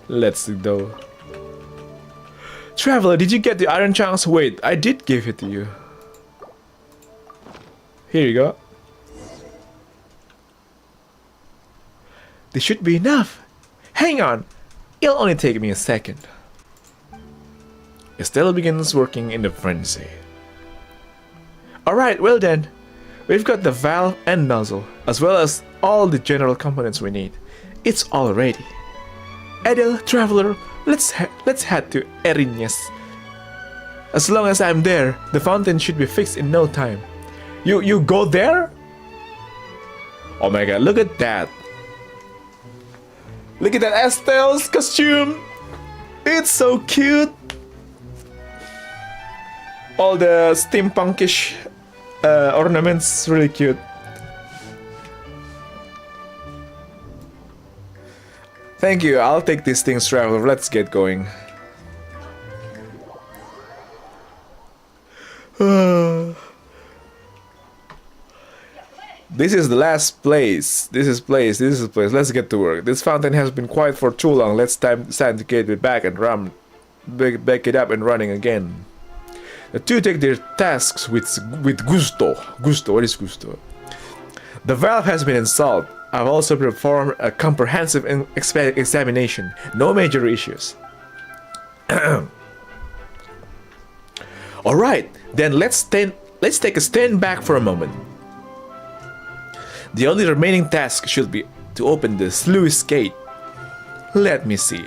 Let's go. Traveler, did you get the iron chunks? Wait, I did give it to you. Here you go. This should be enough. Hang on. It'll only take me a second. Estelle begins working in the frenzy. Alright, well then. We've got the valve and nozzle, as well as all the general components we need. It's all ready. Edel, traveler, let's head to Erinyes. As long as I'm there, the fountain should be fixed in no time. You go there? Oh my god, look at that. Look at that Estelle's costume. It's so cute. All the steampunkish ornaments, really cute. Thank you, I'll take these things, traveler. Let's get going. This is the last place. This is place. Let's get to work. This fountain has been quiet for too long. Let's time to get it back and back it up and running again. The two take their tasks with gusto. Gusto, what is gusto? The valve has been installed. I've also performed a comprehensive examination. No major issues. Alright, then let's take a stand back for a moment. The only remaining task should be to open the sluice gate. Let me see.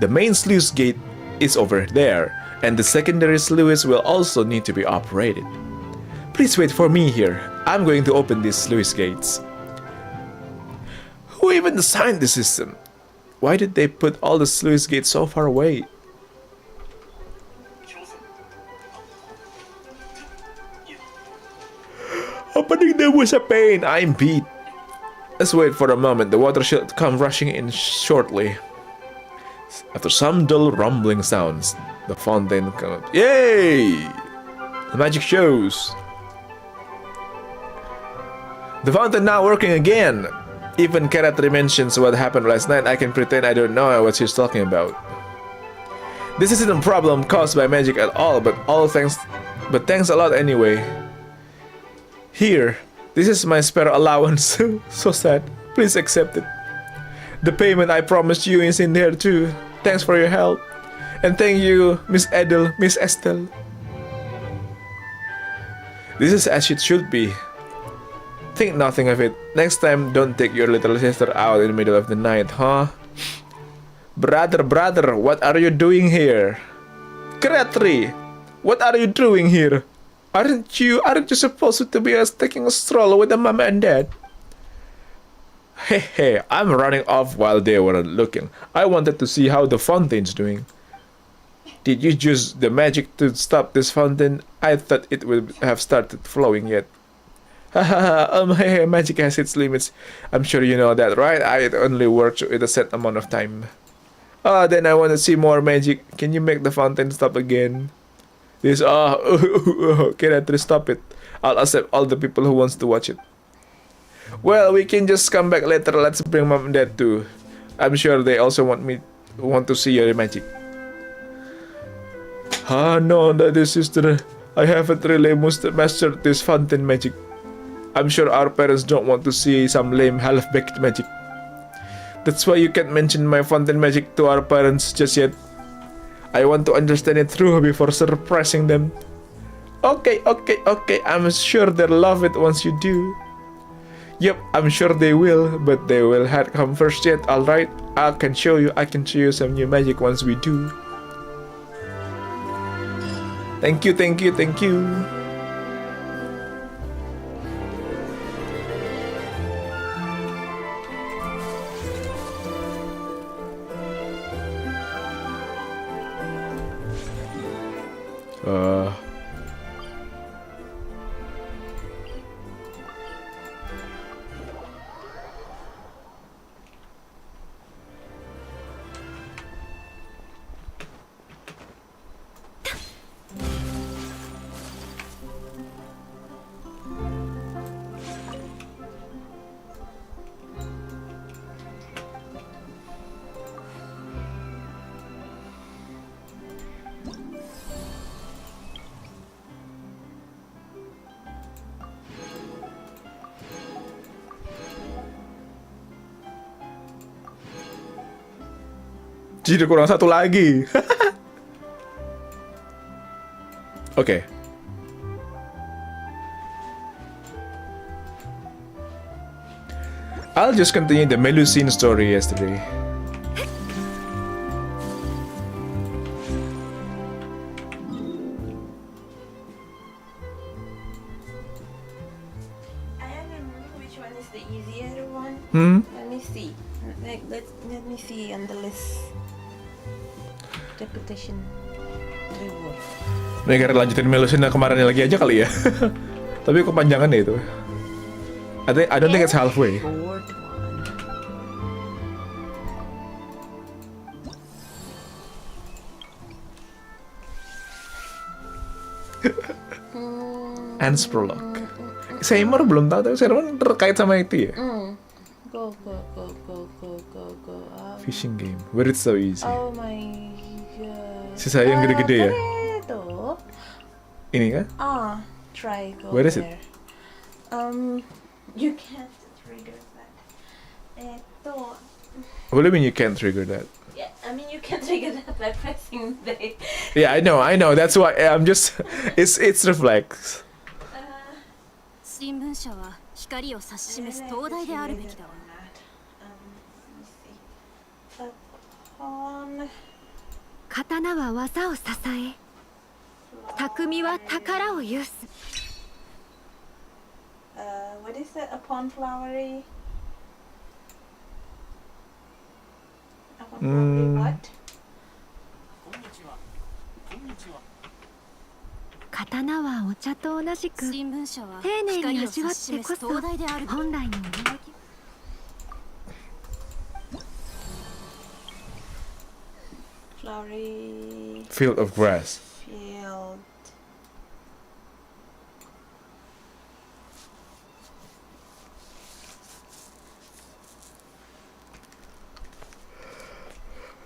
The main sluice gate is over there, and the secondary sluice will also need to be operated. Please wait for me here. I'm going to open these sluice gates. Who even designed the system? Why did they put all the sluice gates so far away? Opening them was a pain. I'm beat. Let's wait for a moment. The water should come rushing in shortly. After some dull rumbling sounds, the fountain comes. Yay! The magic shows. The fountain now working again. Even Karatri mentions what happened last night. I can pretend I don't know what she's talking about. This isn't a problem caused by magic at all, but thanks a lot anyway. Here, this is my spare allowance. So sad. Please accept it. The payment I promised you is in there too. Thanks for your help. And thank you, Miss Edel, Miss Estelle. This is as it should be. Think nothing of it. Next time, don't take your little sister out in the middle of the night, huh? Brother, what are you doing here? Kratri, what are you doing here? Aren't you supposed to be taking a stroll with the mama and dad? Hey, I'm running off while they were looking. I wanted to see how the fountain's doing. Did you use the magic to stop this fountain? I thought it would have started flowing yet. Hey, magic has its limits. I'm sure you know that, right? It only works with a set amount of time. Then I want to see more magic. Can you make the fountain stop again? This can I please stop it? I'll accept all the people who wants to watch it. Well, we can just come back later. Let's bring mom and dad too. I'm sure they also want to see your magic. Ah no, that is sister. I haven't really mastered this Fontaine magic. I'm sure our parents don't want to see some lame half-baked magic. That's why you can't mention my Fontaine magic to our parents just yet. I want to understand it through before surprising them. Okay. I'm sure they'll love it once you do. Yep, I'm sure they will, but they will have come first yet, alright? I can show you some new magic once we do. Thank you. Jadi kurang satu lagi. Oke. I'll just continue the Melusine story yesterday. I don't remember which one is the easier one. Let me see. Let me see on the list. Repetition reward. Mereka lanjutin Melusine kemarin lagi aja kali ya. Tapi kepanjangan ya itu. I don't think it's halfway. Ants prologue. Seymour belum tahu, tapi Seymour terkait sama itu ya. Go. Fishing game, where it's so easy. Oh my god. Sisa yang gede-gede ya. Itu. Ini kan? Try go. Where is it? You can't trigger that. Itu. What do you mean you can't trigger that? Yeah, I mean you can trigger that by pressing the. Yeah, I know. That's why I'm just. It's reflex. 新聞社は光を指し示す灯台であるべきだわ。刀は技を支え、匠は宝を有す。What is it? Upon flowery? Upon flowery what? 刀はお茶と同じく新聞社は丁寧に光を味わ指ってこそし示す灯台であるべきだわ。本来の磨き。Flowery Field of grass. field.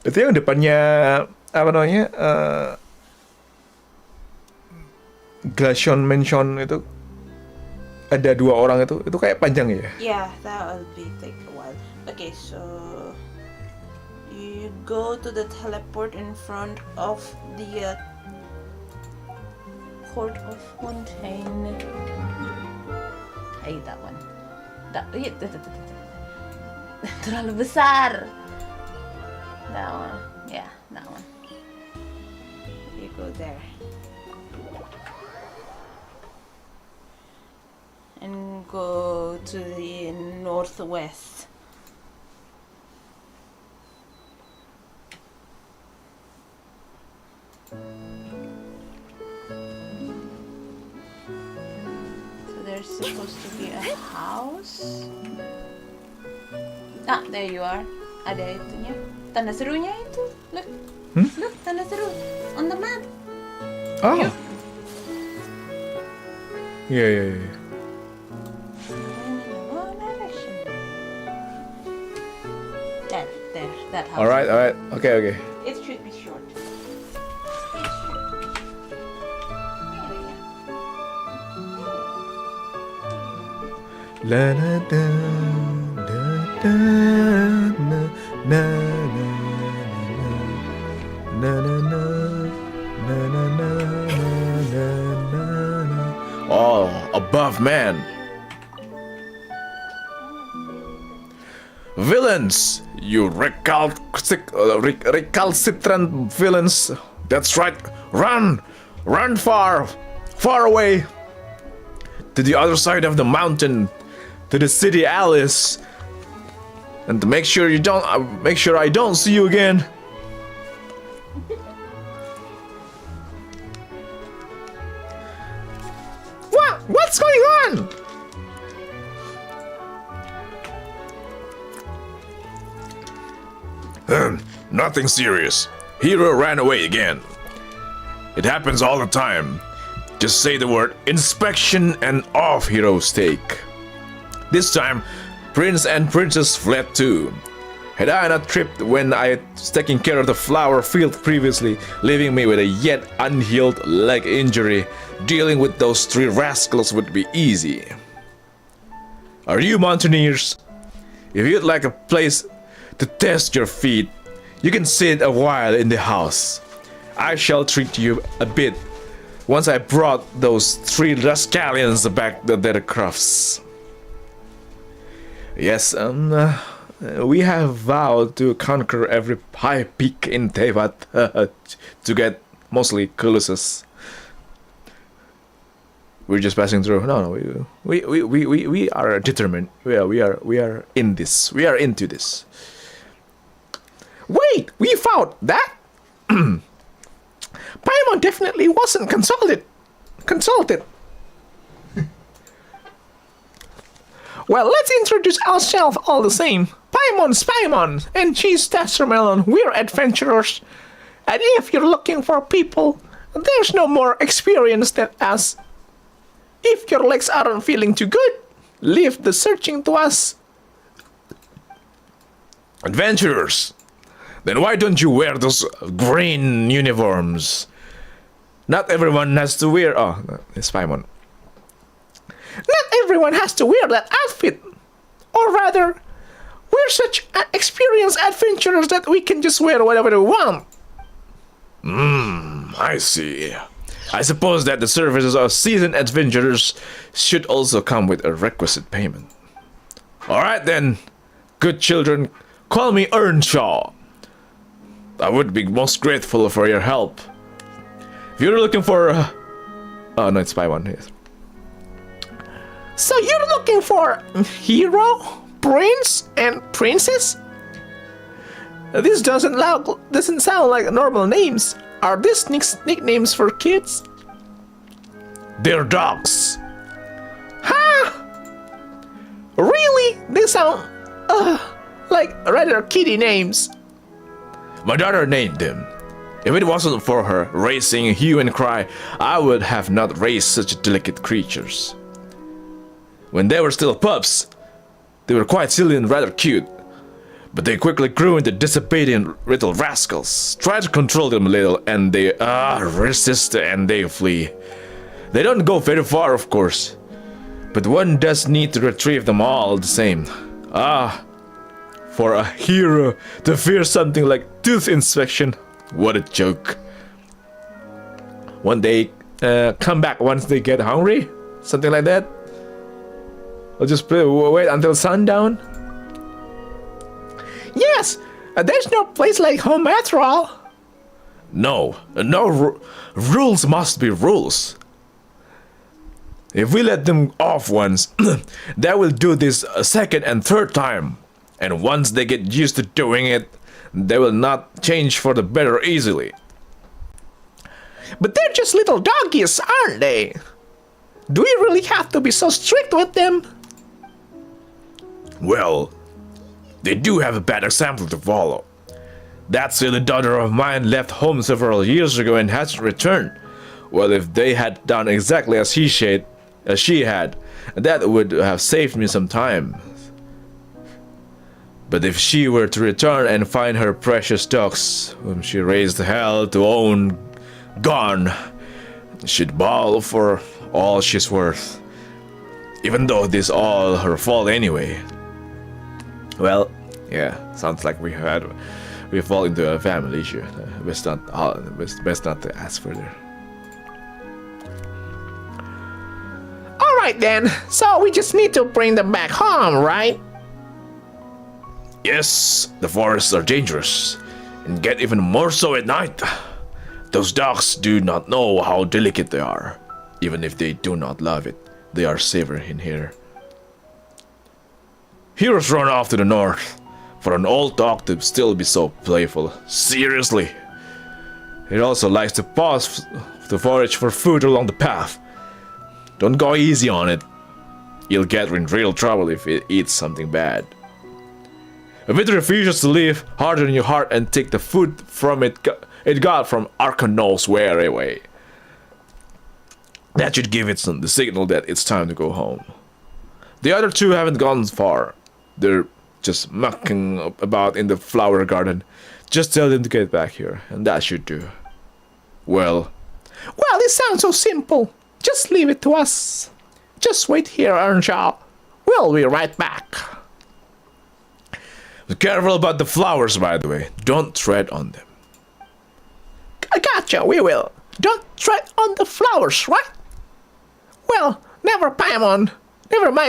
Itu yang depannya apa namanya? Glacion Mansion itu ada 2 orang itu kayak panjang ya? Yeah, that will take a while. Okay, so you go to the teleport in front of the court of Fontaine. That one. Terlalu besar. That one. Yeah, that one. You go there. And go to the northwest. So there's supposed to be a house. There you are. Ada itunya. Tanda serunya itu. Look. Look, tanda seru on the map. Oh. Yeah, yeah, yeah. There, that house. Alright, alright. Okay, okay. It should be short. La da da da da na na na na na na na na na. Oh, above man. Villains, you recalcitrant villains. That's right. Run, run far, far away to the other side of the mountain, to the city alleys, and to make sure I don't see you again. What's going on? Nothing serious. Hero ran away again. It happens all the time. Just say the word inspection and off Hero's take. This time, Prince and Princess fled too. Had I not tripped when I was taking care of the flower field previously, leaving me with a yet unhealed leg injury, dealing with those 3 rascals would be easy. Are you mountaineers? If you'd like a place to test your feet, you can sit a while in the house. I shall treat you a bit once I brought those 3 rascallions back to their crafts. Yes, we have vowed to conquer every high peak in Tevat to get mostly Colossus. We're just passing through. No, we are determined. We are in this. We are into this. Wait, we found that. Paimon definitely wasn't consulted. Well, let's introduce ourselves all the same. Paimon's Paimon, and she's Tassermelon. We're adventurers. And if you're looking for people, there's no more experienced than us. If your legs aren't feeling too good, leave the searching to us. Adventurers! Then why don't you wear those green uniforms? Not everyone has to wear... Oh, it's Paimon. Not everyone has to wear that outfit. Or rather, we're such experienced adventurers that we can just wear whatever we want. I see. I suppose that the services of seasoned adventurers should also come with a requisite payment. Alright then, good children, call me Earnshaw. I would be most grateful for your help. If you're looking for... Oh no, it's Paimon. Yes. So you're looking for hero, prince, and princess? This doesn't sound like normal names. Are these nicknames for kids? They're dogs. Huh? Really? They sound like rather kiddie names. My daughter named them. If it wasn't for her raising hue and cry, I would have not raised such delicate creatures. When they were still pups, they were quite silly and rather cute. But they quickly grew into disobedient little rascals. Try to control them a little and they resist and they flee. They don't go very far, of course. But one does need to retrieve them all the same. For a hero to fear something like tooth inspection. What a joke. One day, come back once they get hungry? Something like that? I'll just wait until sundown? Yes! There's no place like home after all. No rules must be rules. If we let them off once, they will do this a second and third time. And once they get used to doing it, they will not change for the better easily. But they're just little doggies, aren't they? Do we really have to be so strict with them? Well, they do have a bad example to follow. That silly daughter of mine left home several years ago and hasn't returned. Well, if they had done exactly as he said, she had. That would have saved me some time. But if she were to return and find her precious dogs, whom she raised hell to own, gone, she'd bawl for all she's worth. Even though this all her fault anyway. Well, yeah, sounds like we fall into a family issue. Best not to ask further. Alright then, so we just need to bring them back home, right? Yes, the forests are dangerous, and get even more so at night. Those dogs do not know how delicate they are. Even if they do not love it, they are safer in here. Heroes run off to the north. For an old dog to still be so playful. Seriously. It also likes to pause to forage for food along the path. Don't go easy on it. You'll get in real trouble if it eats something bad. If it refuses to leave, harden your heart and take the food from it got from Archon knows where away. That should give it the signal that it's time to go home. The other two haven't gone far. They're just mucking about in the flower garden. Just tell them to get back here, and that should do. Well, it sounds so simple. Just leave it to us. Just wait here, Earnshaw. We'll be right back. Be careful about the flowers, by the way. Don't tread on them. I gotcha, we will. Don't tread on the flowers, right? Well, never mind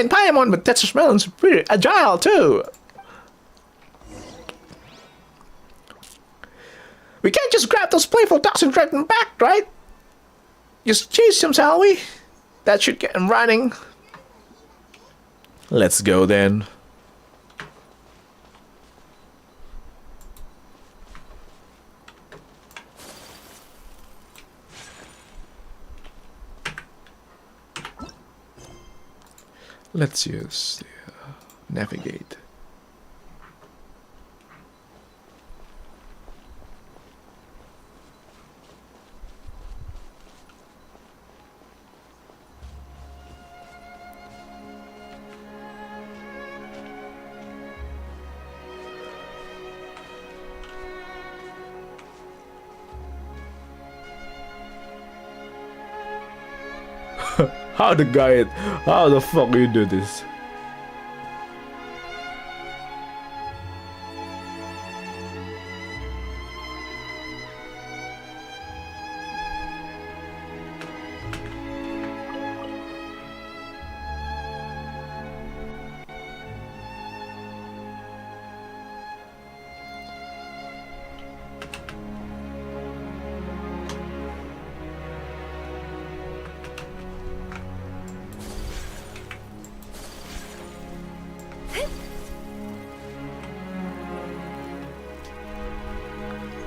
Paimon, but Tetris Melon's pretty agile too. We can't just grab those playful dogs and drag them back, right? Just chase them, shall we? That should get them running. Let's go then. Let's use the navigate. How the fuck you do this?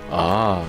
Ah.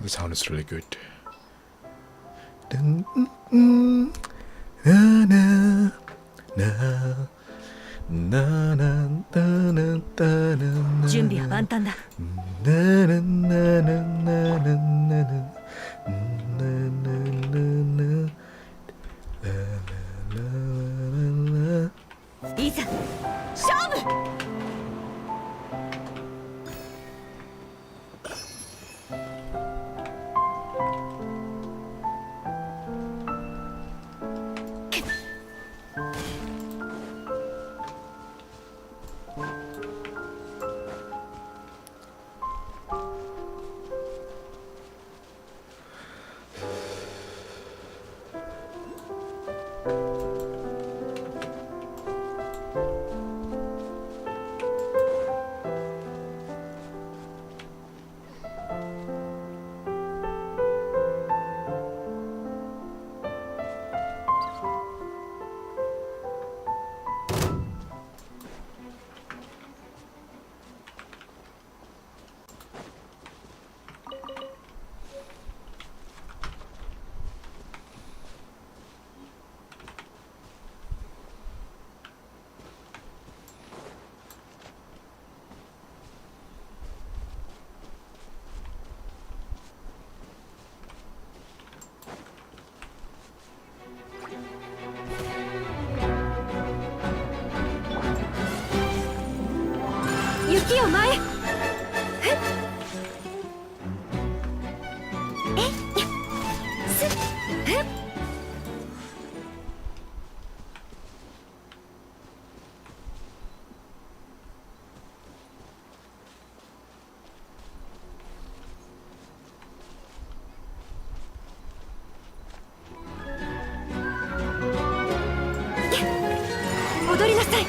The sound is really good. Na na na na na na na na. 準備は万端だ。 Na na na na na na na na na na. La la la la la. いざ勝負。雪を前へ。踊りなさい。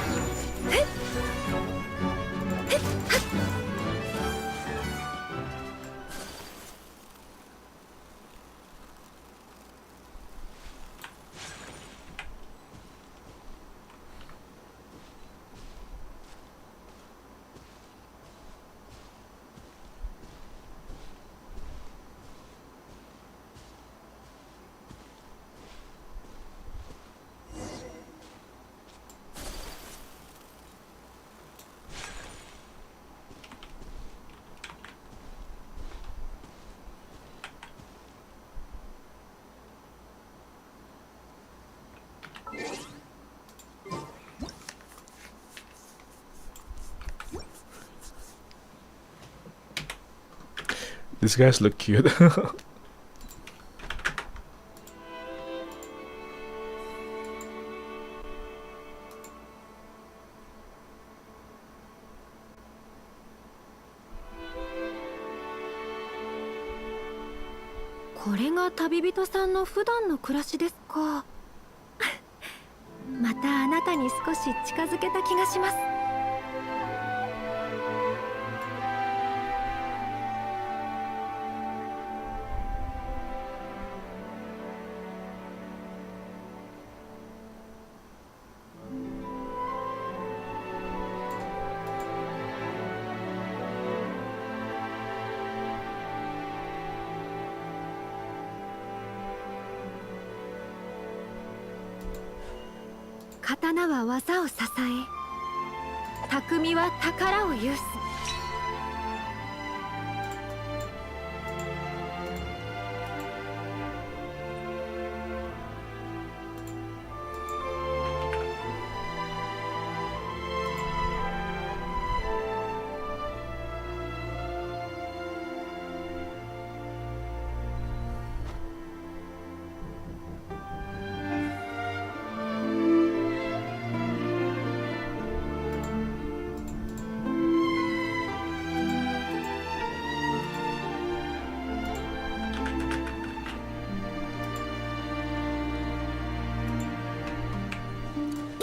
These guys look cute. これが旅人さんの普段の暮らしですか。またあなたに少し近づけた気がします。刀は技を支え、匠は宝を有す。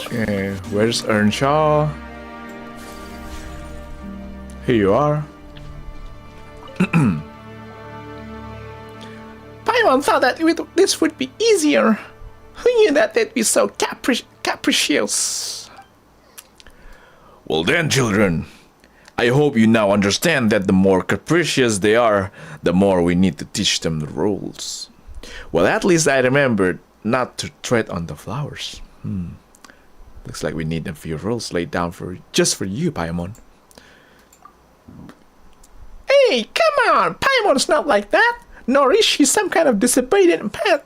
Okay, where's Earnshaw? Here you are. Paimon thought that this would be easier. Who knew that they'd be so capricious? Well then, children, I hope you now understand that the more capricious they are, the more we need to teach them the rules. Well, at least I remembered not to tread on the flowers. Looks like we need a few rules laid down just for you, Paimon. Hey, come on! Paimon's not like that! Nor is she some kind of disobedient pet.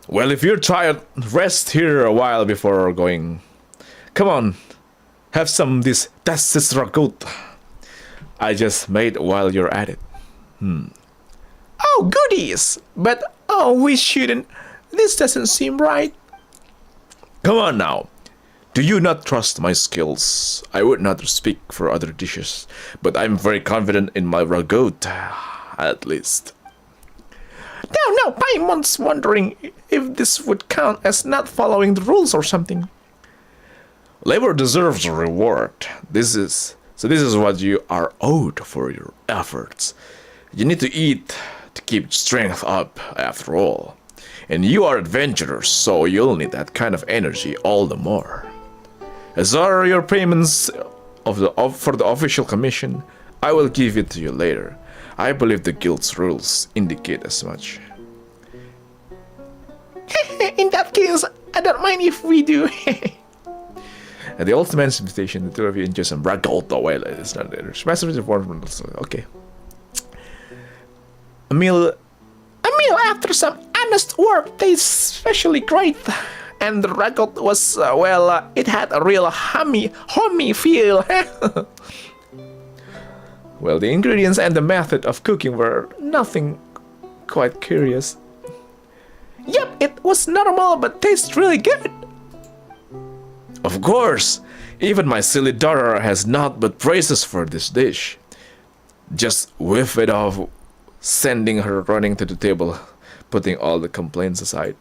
Well, if you're tired, rest here a while before going. Come on, have some of this tastes ragout I just made while you're at it. Oh, goodies! But, oh, we shouldn't. This doesn't seem right. Come on now. Do you not trust my skills? I would not speak for other dishes, but I'm very confident in my ragout, at least. No, Paimon's wondering if this would count as not following the rules or something. Labor deserves a reward. This is what you are owed for your efforts. You need to eat to keep strength up, after all. And you are adventurers, so you'll need that kind of energy all the more. As are your payments for the official commission, I will give it to you later. I believe the guild's rules indicate as much. In that case, I don't mind if we do. At the ultimate invitation, the two of you enjoy some ragout while it is not there. Master okay. A meal after some honest work tastes especially great. And the ragout was, it had a real homey feel. Well, the ingredients and the method of cooking were nothing quite curious. Yep, it was normal, but tastes really good. Of course, even my silly daughter has naught but praises for this dish. Just whiff it off, sending her running to the table, putting all the complaints aside.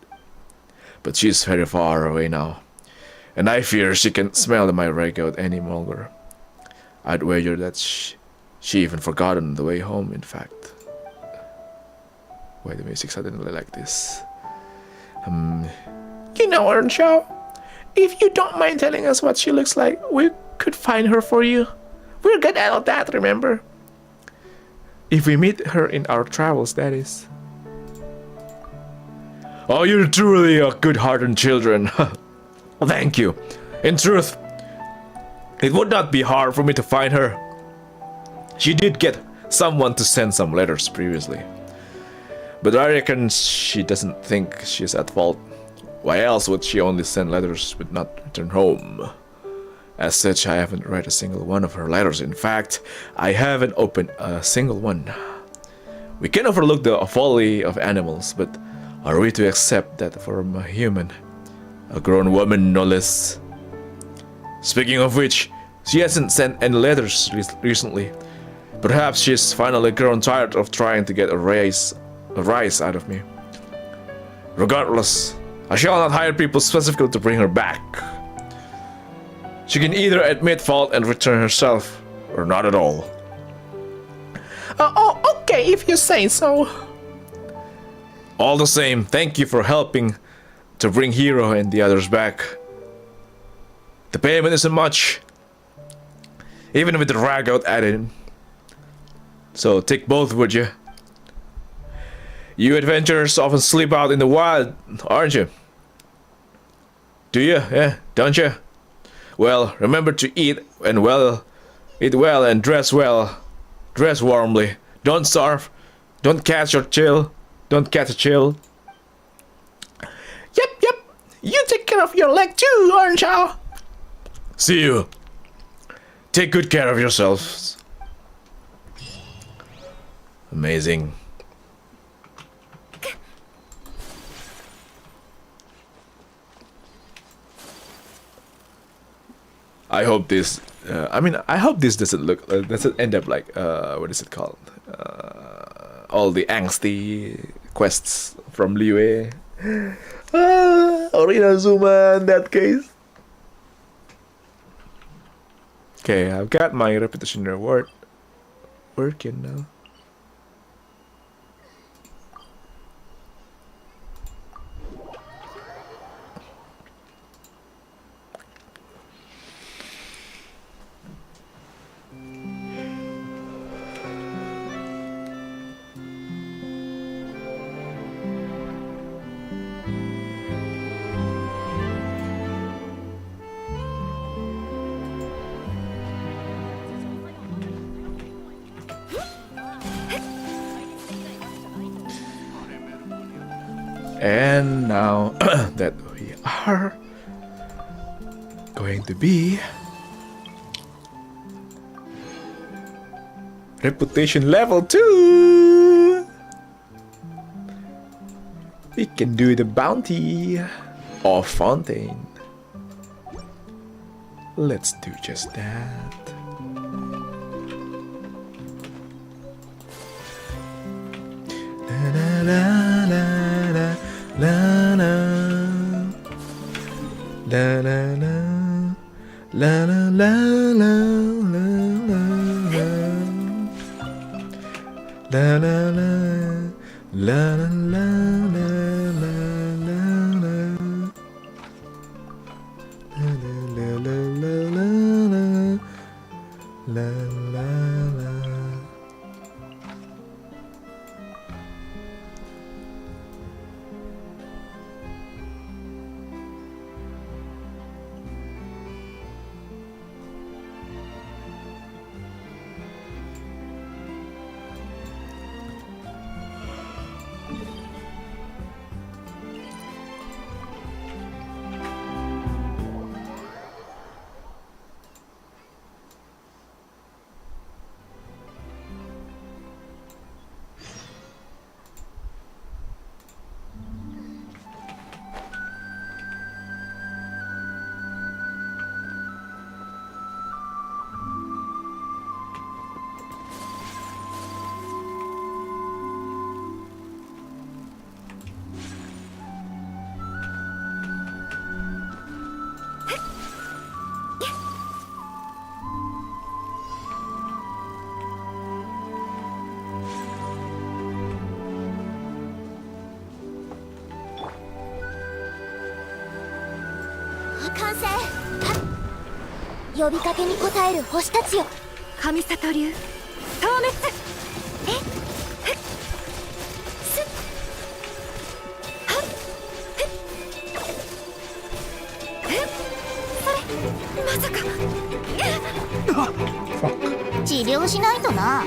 But she's very far away now, and I fear she can't smell my ragout any longer. I'd wager that she even forgotten the way home, in fact. Why the music suddenly like this? You know, Earnshaw, if you don't mind telling us what she looks like, we could find her for you. We're good at that, remember? If we meet her in our travels, that is. Oh, you're truly a good-hearted children. Thank you. In truth, it would not be hard for me to find her. She did get someone to send some letters previously. But I reckon she doesn't think she's at fault. Why else would she only send letters but not return home? As such, I haven't read a single one of her letters. In fact, I haven't opened a single one. We can overlook the folly of animals, but are we to accept that from a human? A grown woman, no less. Speaking of which, she hasn't sent any letters recently. Perhaps she's finally grown tired of trying to get a rise out of me. Regardless, I shall not hire people specifically to bring her back. She can either admit fault and return herself, or not at all. Okay, if you say so. All the same, thank you for helping to bring Hero and the others back. The payment isn't much, even with the ragout added. So take both, would you? You adventurers often sleep out in the wild, aren't you? Do you? Yeah, don't you? Well, remember to eat well and dress well. Dress warmly. Don't starve. Don't catch a chill. Yep. You take care of your leg too, Earnshaw. See you. Take good care of yourselves. Amazing. I hope this. I hope this doesn't end up like what is it called? All the angsty quests from Liyue. Or Inazuma in that case. Okay, I've got my repetition reward working now. And now that we are going to be reputation level 2, we can do the bounty of Fontaine. Let's do just that. La la la la la la la la la la la la la la la la la. 完成。呼びかけに応える星たちよ。神里流消滅。すっはっそれまさか治療しないとな。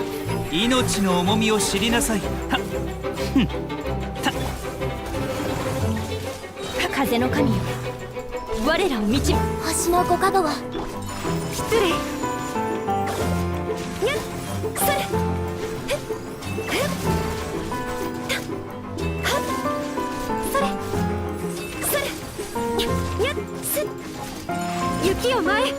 命の重みを知りなさい。はっ風の神よ、我らを導く。星のご加護は。失礼。にゃっそれはっそれそれにゃっすっ雪を前。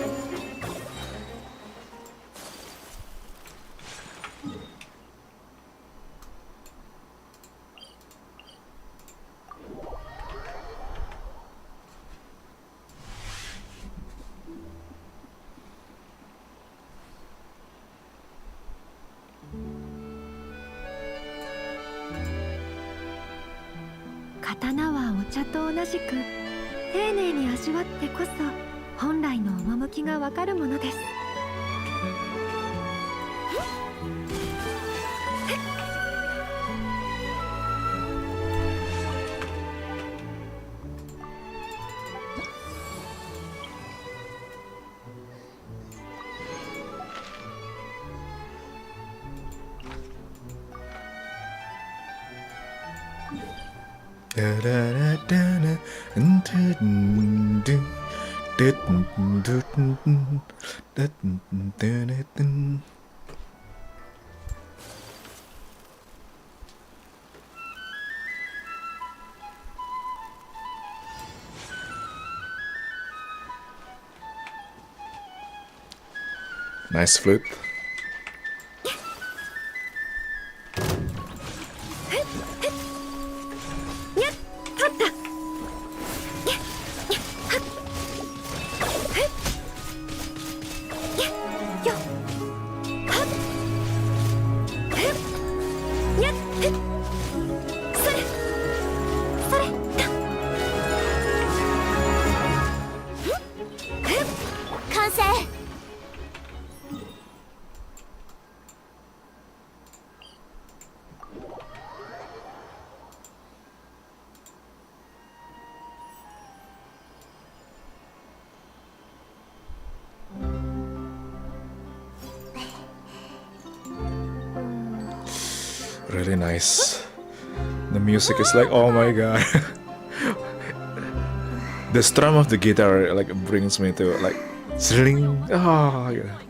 刀はお茶と同じく丁寧に味わってこそ本来の趣がわかるものです。ダララダラントゥンドゥンドゥンドゥンドゥンドゥンドゥンドゥン。Nice flute. 完成。Really nice. The music is like, oh my god. The strum of the guitar like brings me to like sling. Oh yeah.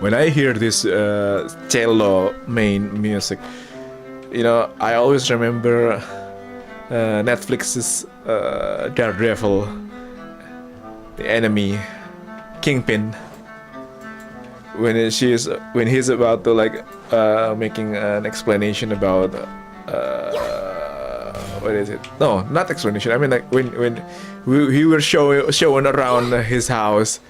When I hear this cello main music, you know, I always remember Netflix's Daredevil, the enemy, Kingpin. When he's about to like making an explanation about what is it? No, not explanation. I mean like when he was showing around his house.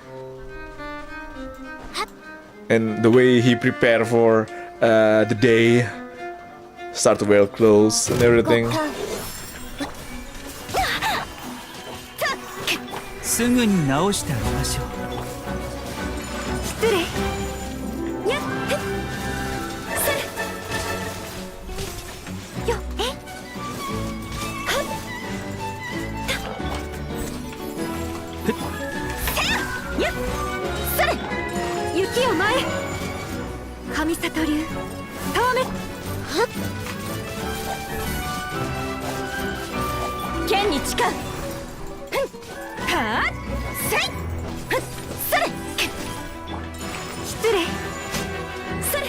And the way he prepared for the day, start to wear clothes and everything. すぐに直してあげましょう。失礼。やっへっそれよえはっせややっそれ雪を前神里流遠目剣に誓うはあせいはっそれ失礼それ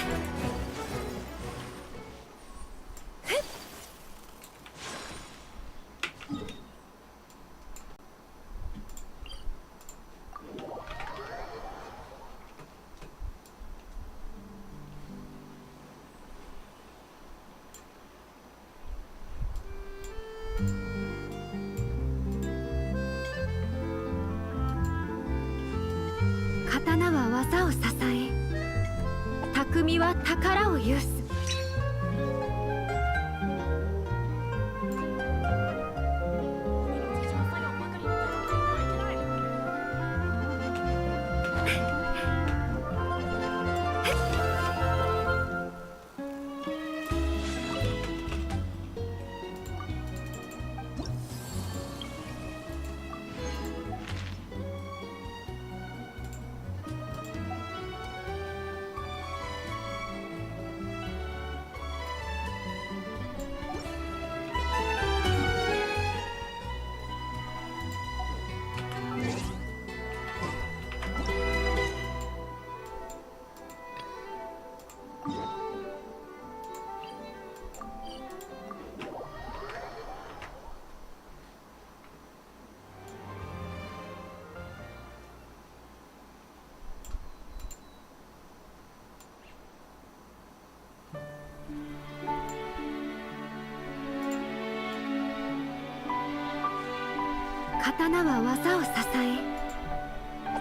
刀は技を支え匠は宝を有す刀は技を支え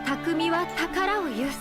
匠は宝を有す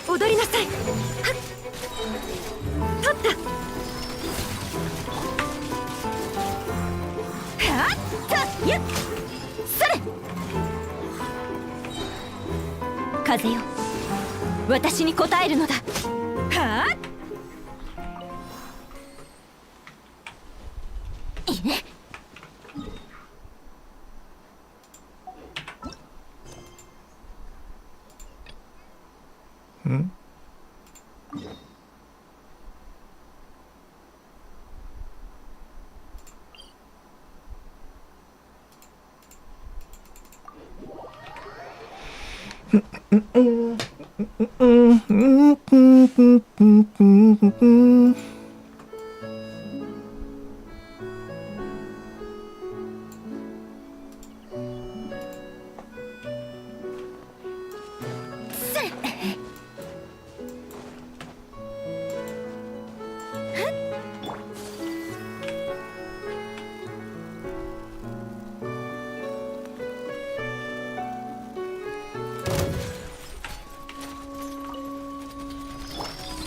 踊りなさいはっ取ったはっとやっそれ風よ私に応えるのだはっ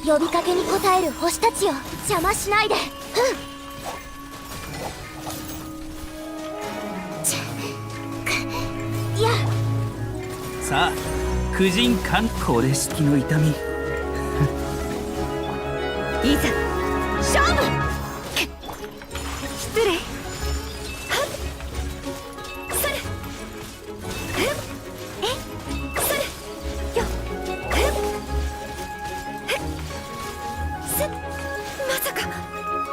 呼びかけに応える星たちよ、邪魔しないで。いや、さあ婦人観光で式の痛み。いざ勝負。失礼。はっそれ。ふっえそれよふっふっすまさか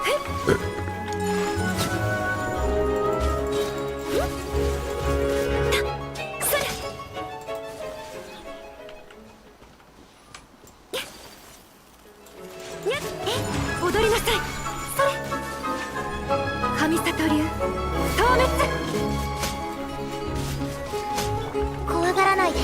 ふっそれにゃえ踊りなさい。それ神里流消滅。怖がらないで。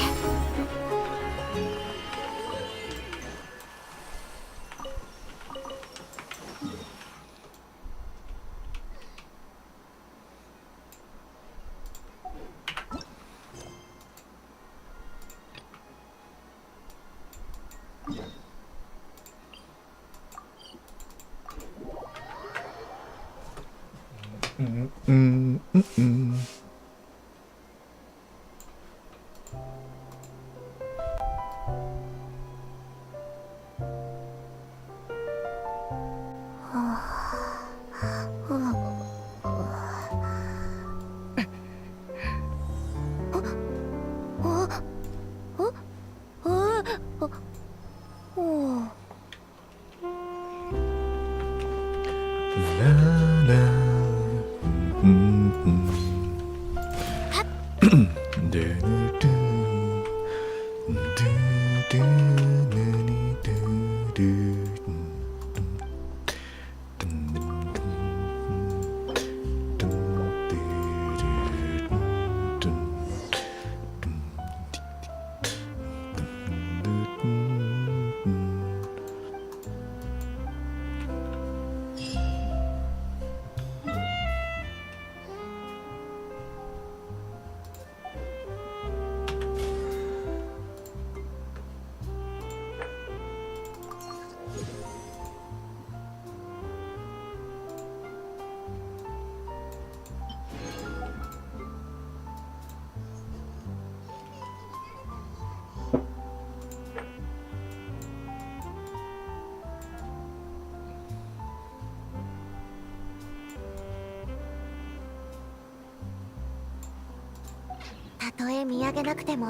たとえ見上げなくても。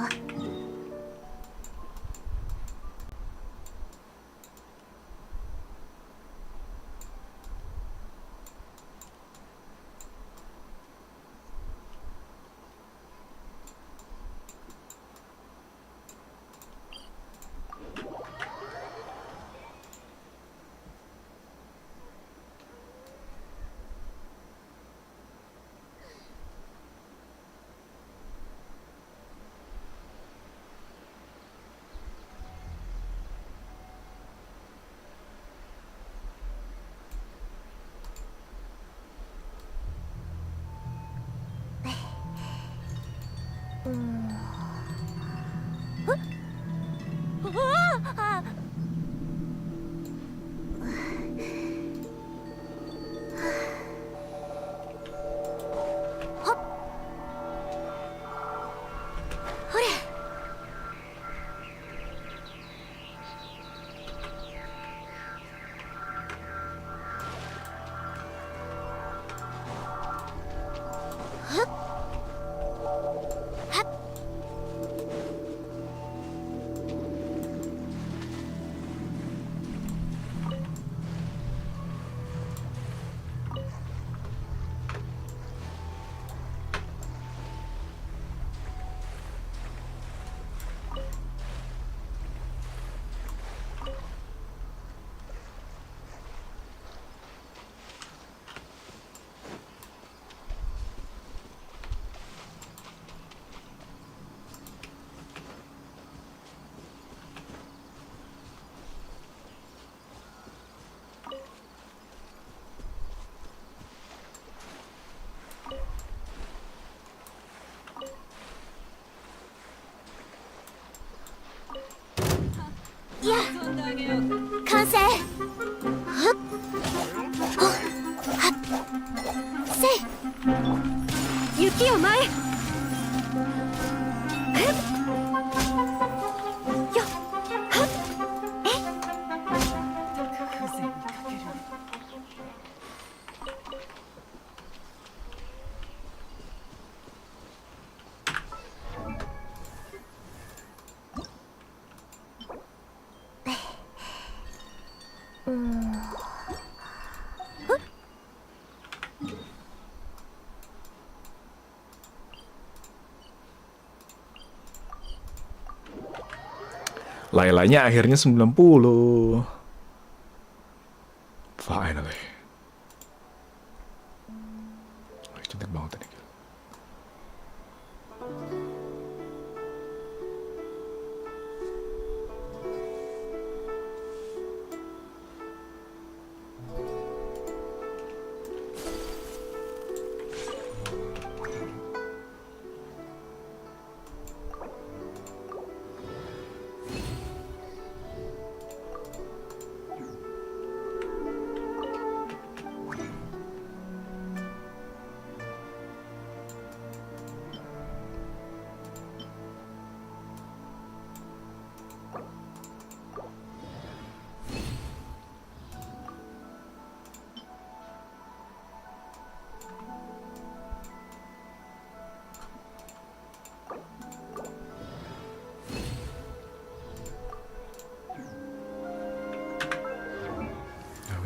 月よ前。よっはっLailanya akhirnya 90. Finally. Cantik banget ini.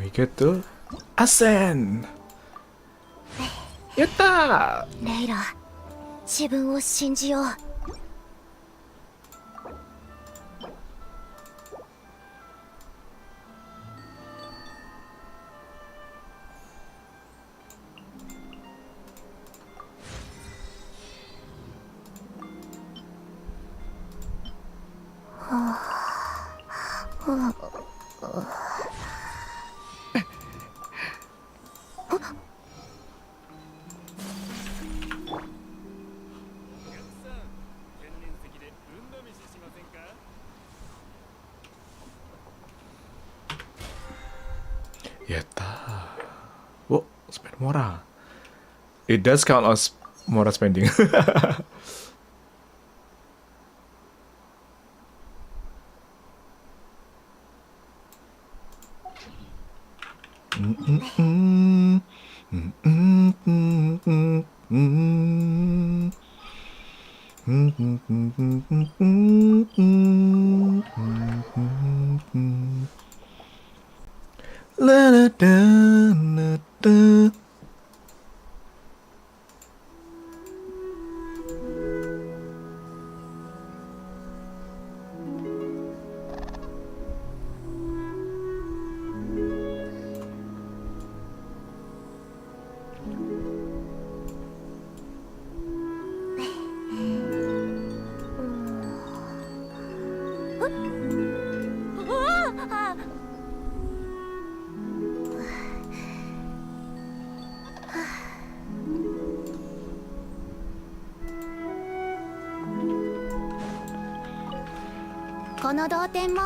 We get to ascend. Yatta! レイラ、自分を信じよう。Yatta. Oh, spend murah. It does count as murah spending. La da da da da.あこの同点も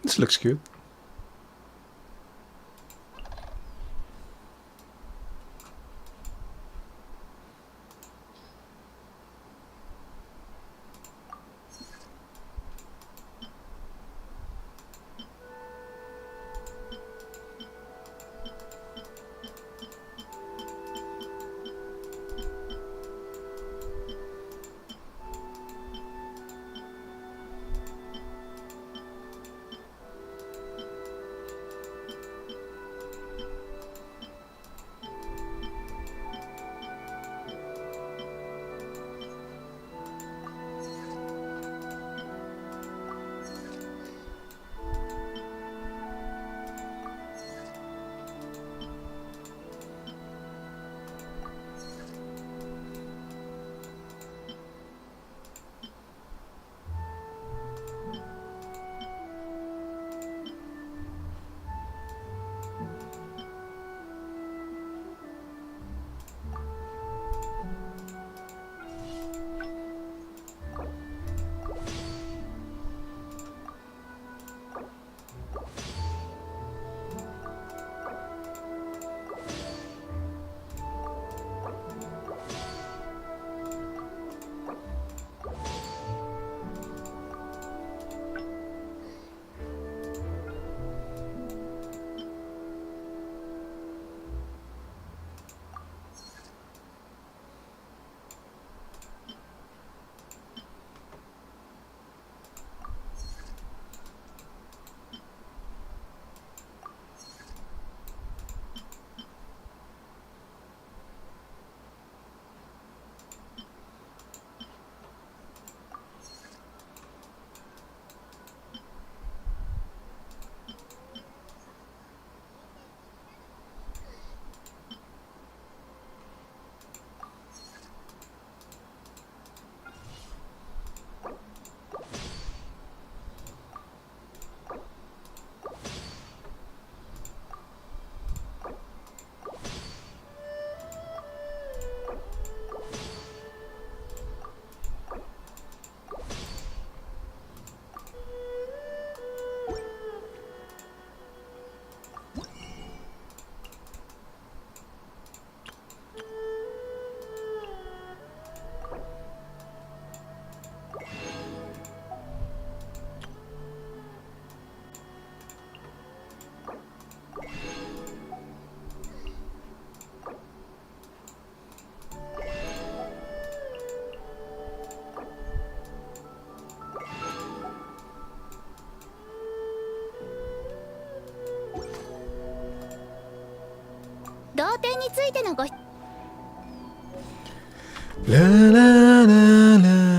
This looks cute. 同点についてのご La la la la la. La la la la.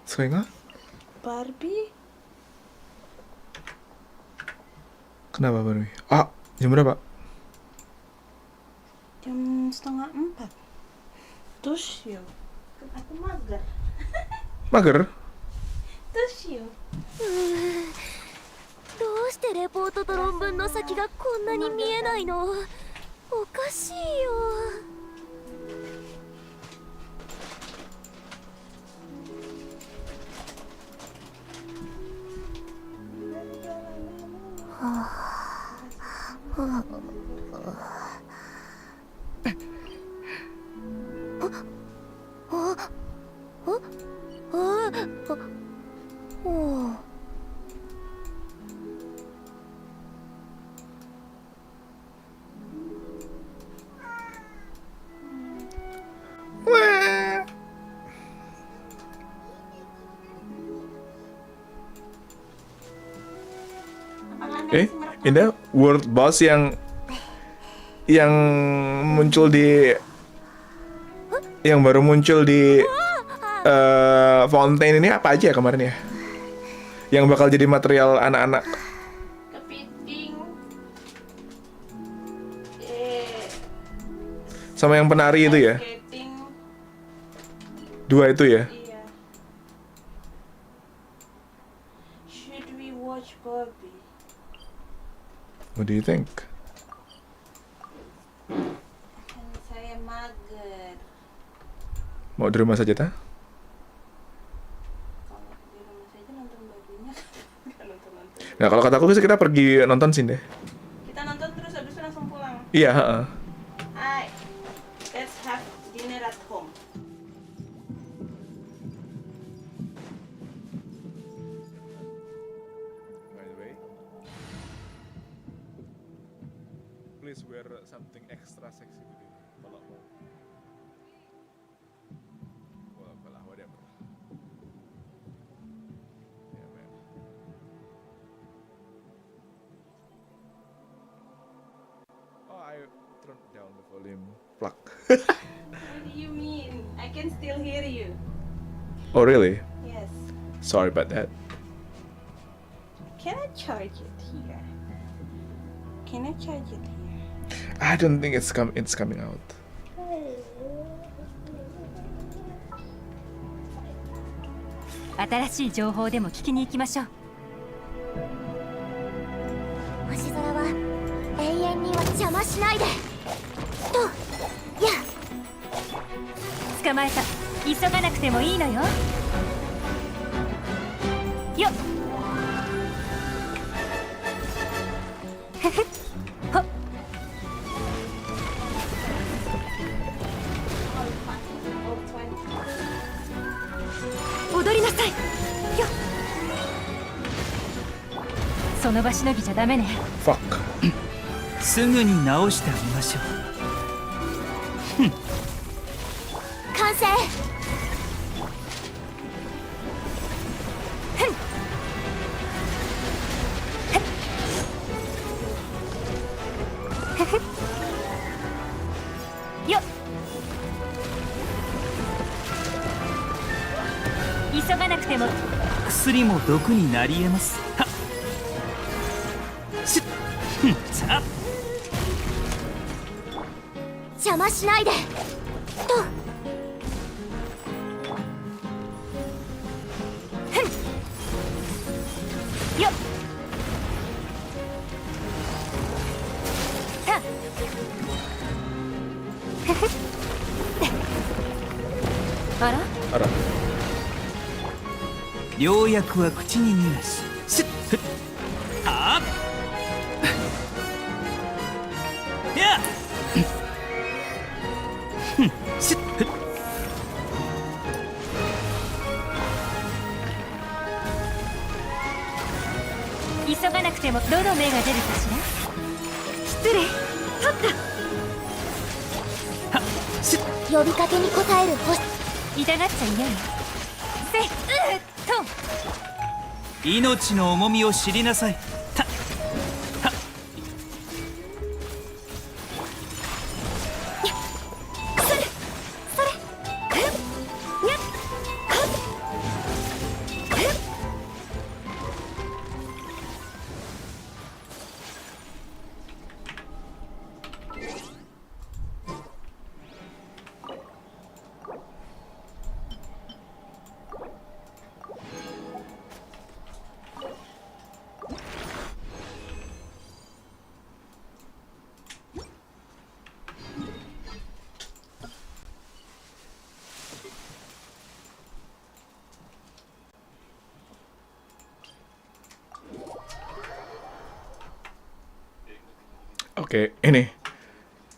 それが Barbie? Kenapa Barbie? Ah, jam berapa? Jam 3:30. Tusyo. Aku mager. Mager? Tusyo. どうしてレポートと論文の先がこんなに見えないの？おかしいよ。Ini World Boss yang muncul di yang baru muncul di Fontaine ini apa aja ya kemarin ya? Yang bakal jadi material anak-anak. Kepiting. Sama yang penari itu ya? Skating. Dua itu ya? Iya. Should we watch Barbie? What do you think? Saya mager. Mau di rumah saja ta? Kalau di rumah saja nonton Barbie-nya. Nggak nonton. Nah kalau kataku sih kita pergi nonton sih deh. Kita nonton terus habis itu langsung pulang. Iya, heeh. Hai. Let's have dinner at home. By the way, please wear something extra sexy today. Kalau mau. Well, whatever. Yeah, man. Oh, I turned down the volume. Plug. What do you mean? I can still hear you. Oh, really? Yes. Sorry about that. Can I charge it here? Can I charge it here? I don't think it's coming out. 新しい情報でも聞きに行きましょう。星空は永遠には邪魔しないで。と、や。捕まえた。急がなくてもいいのよ。よっ。ふふっ。ほっ。踊りなさい。よっ。その場しのぎじゃダメね。Fuck. すぐに直してあげましょう。完成。よっ。急がなくても。薬も毒になり得ます。はっ。しっ。さあ。邪魔しないで。と。よっ。さあ。あら。あら。良薬は口に逃がし。しっ。はっやっふんしっふっ急がなくてもどの目が出るかしら。失礼。取っはっしっ呼びかけに応える星。た。痛がっちゃいないわ。せっ命の重みを知りなさい。たはっそれふっにゃっはっふっOke, ini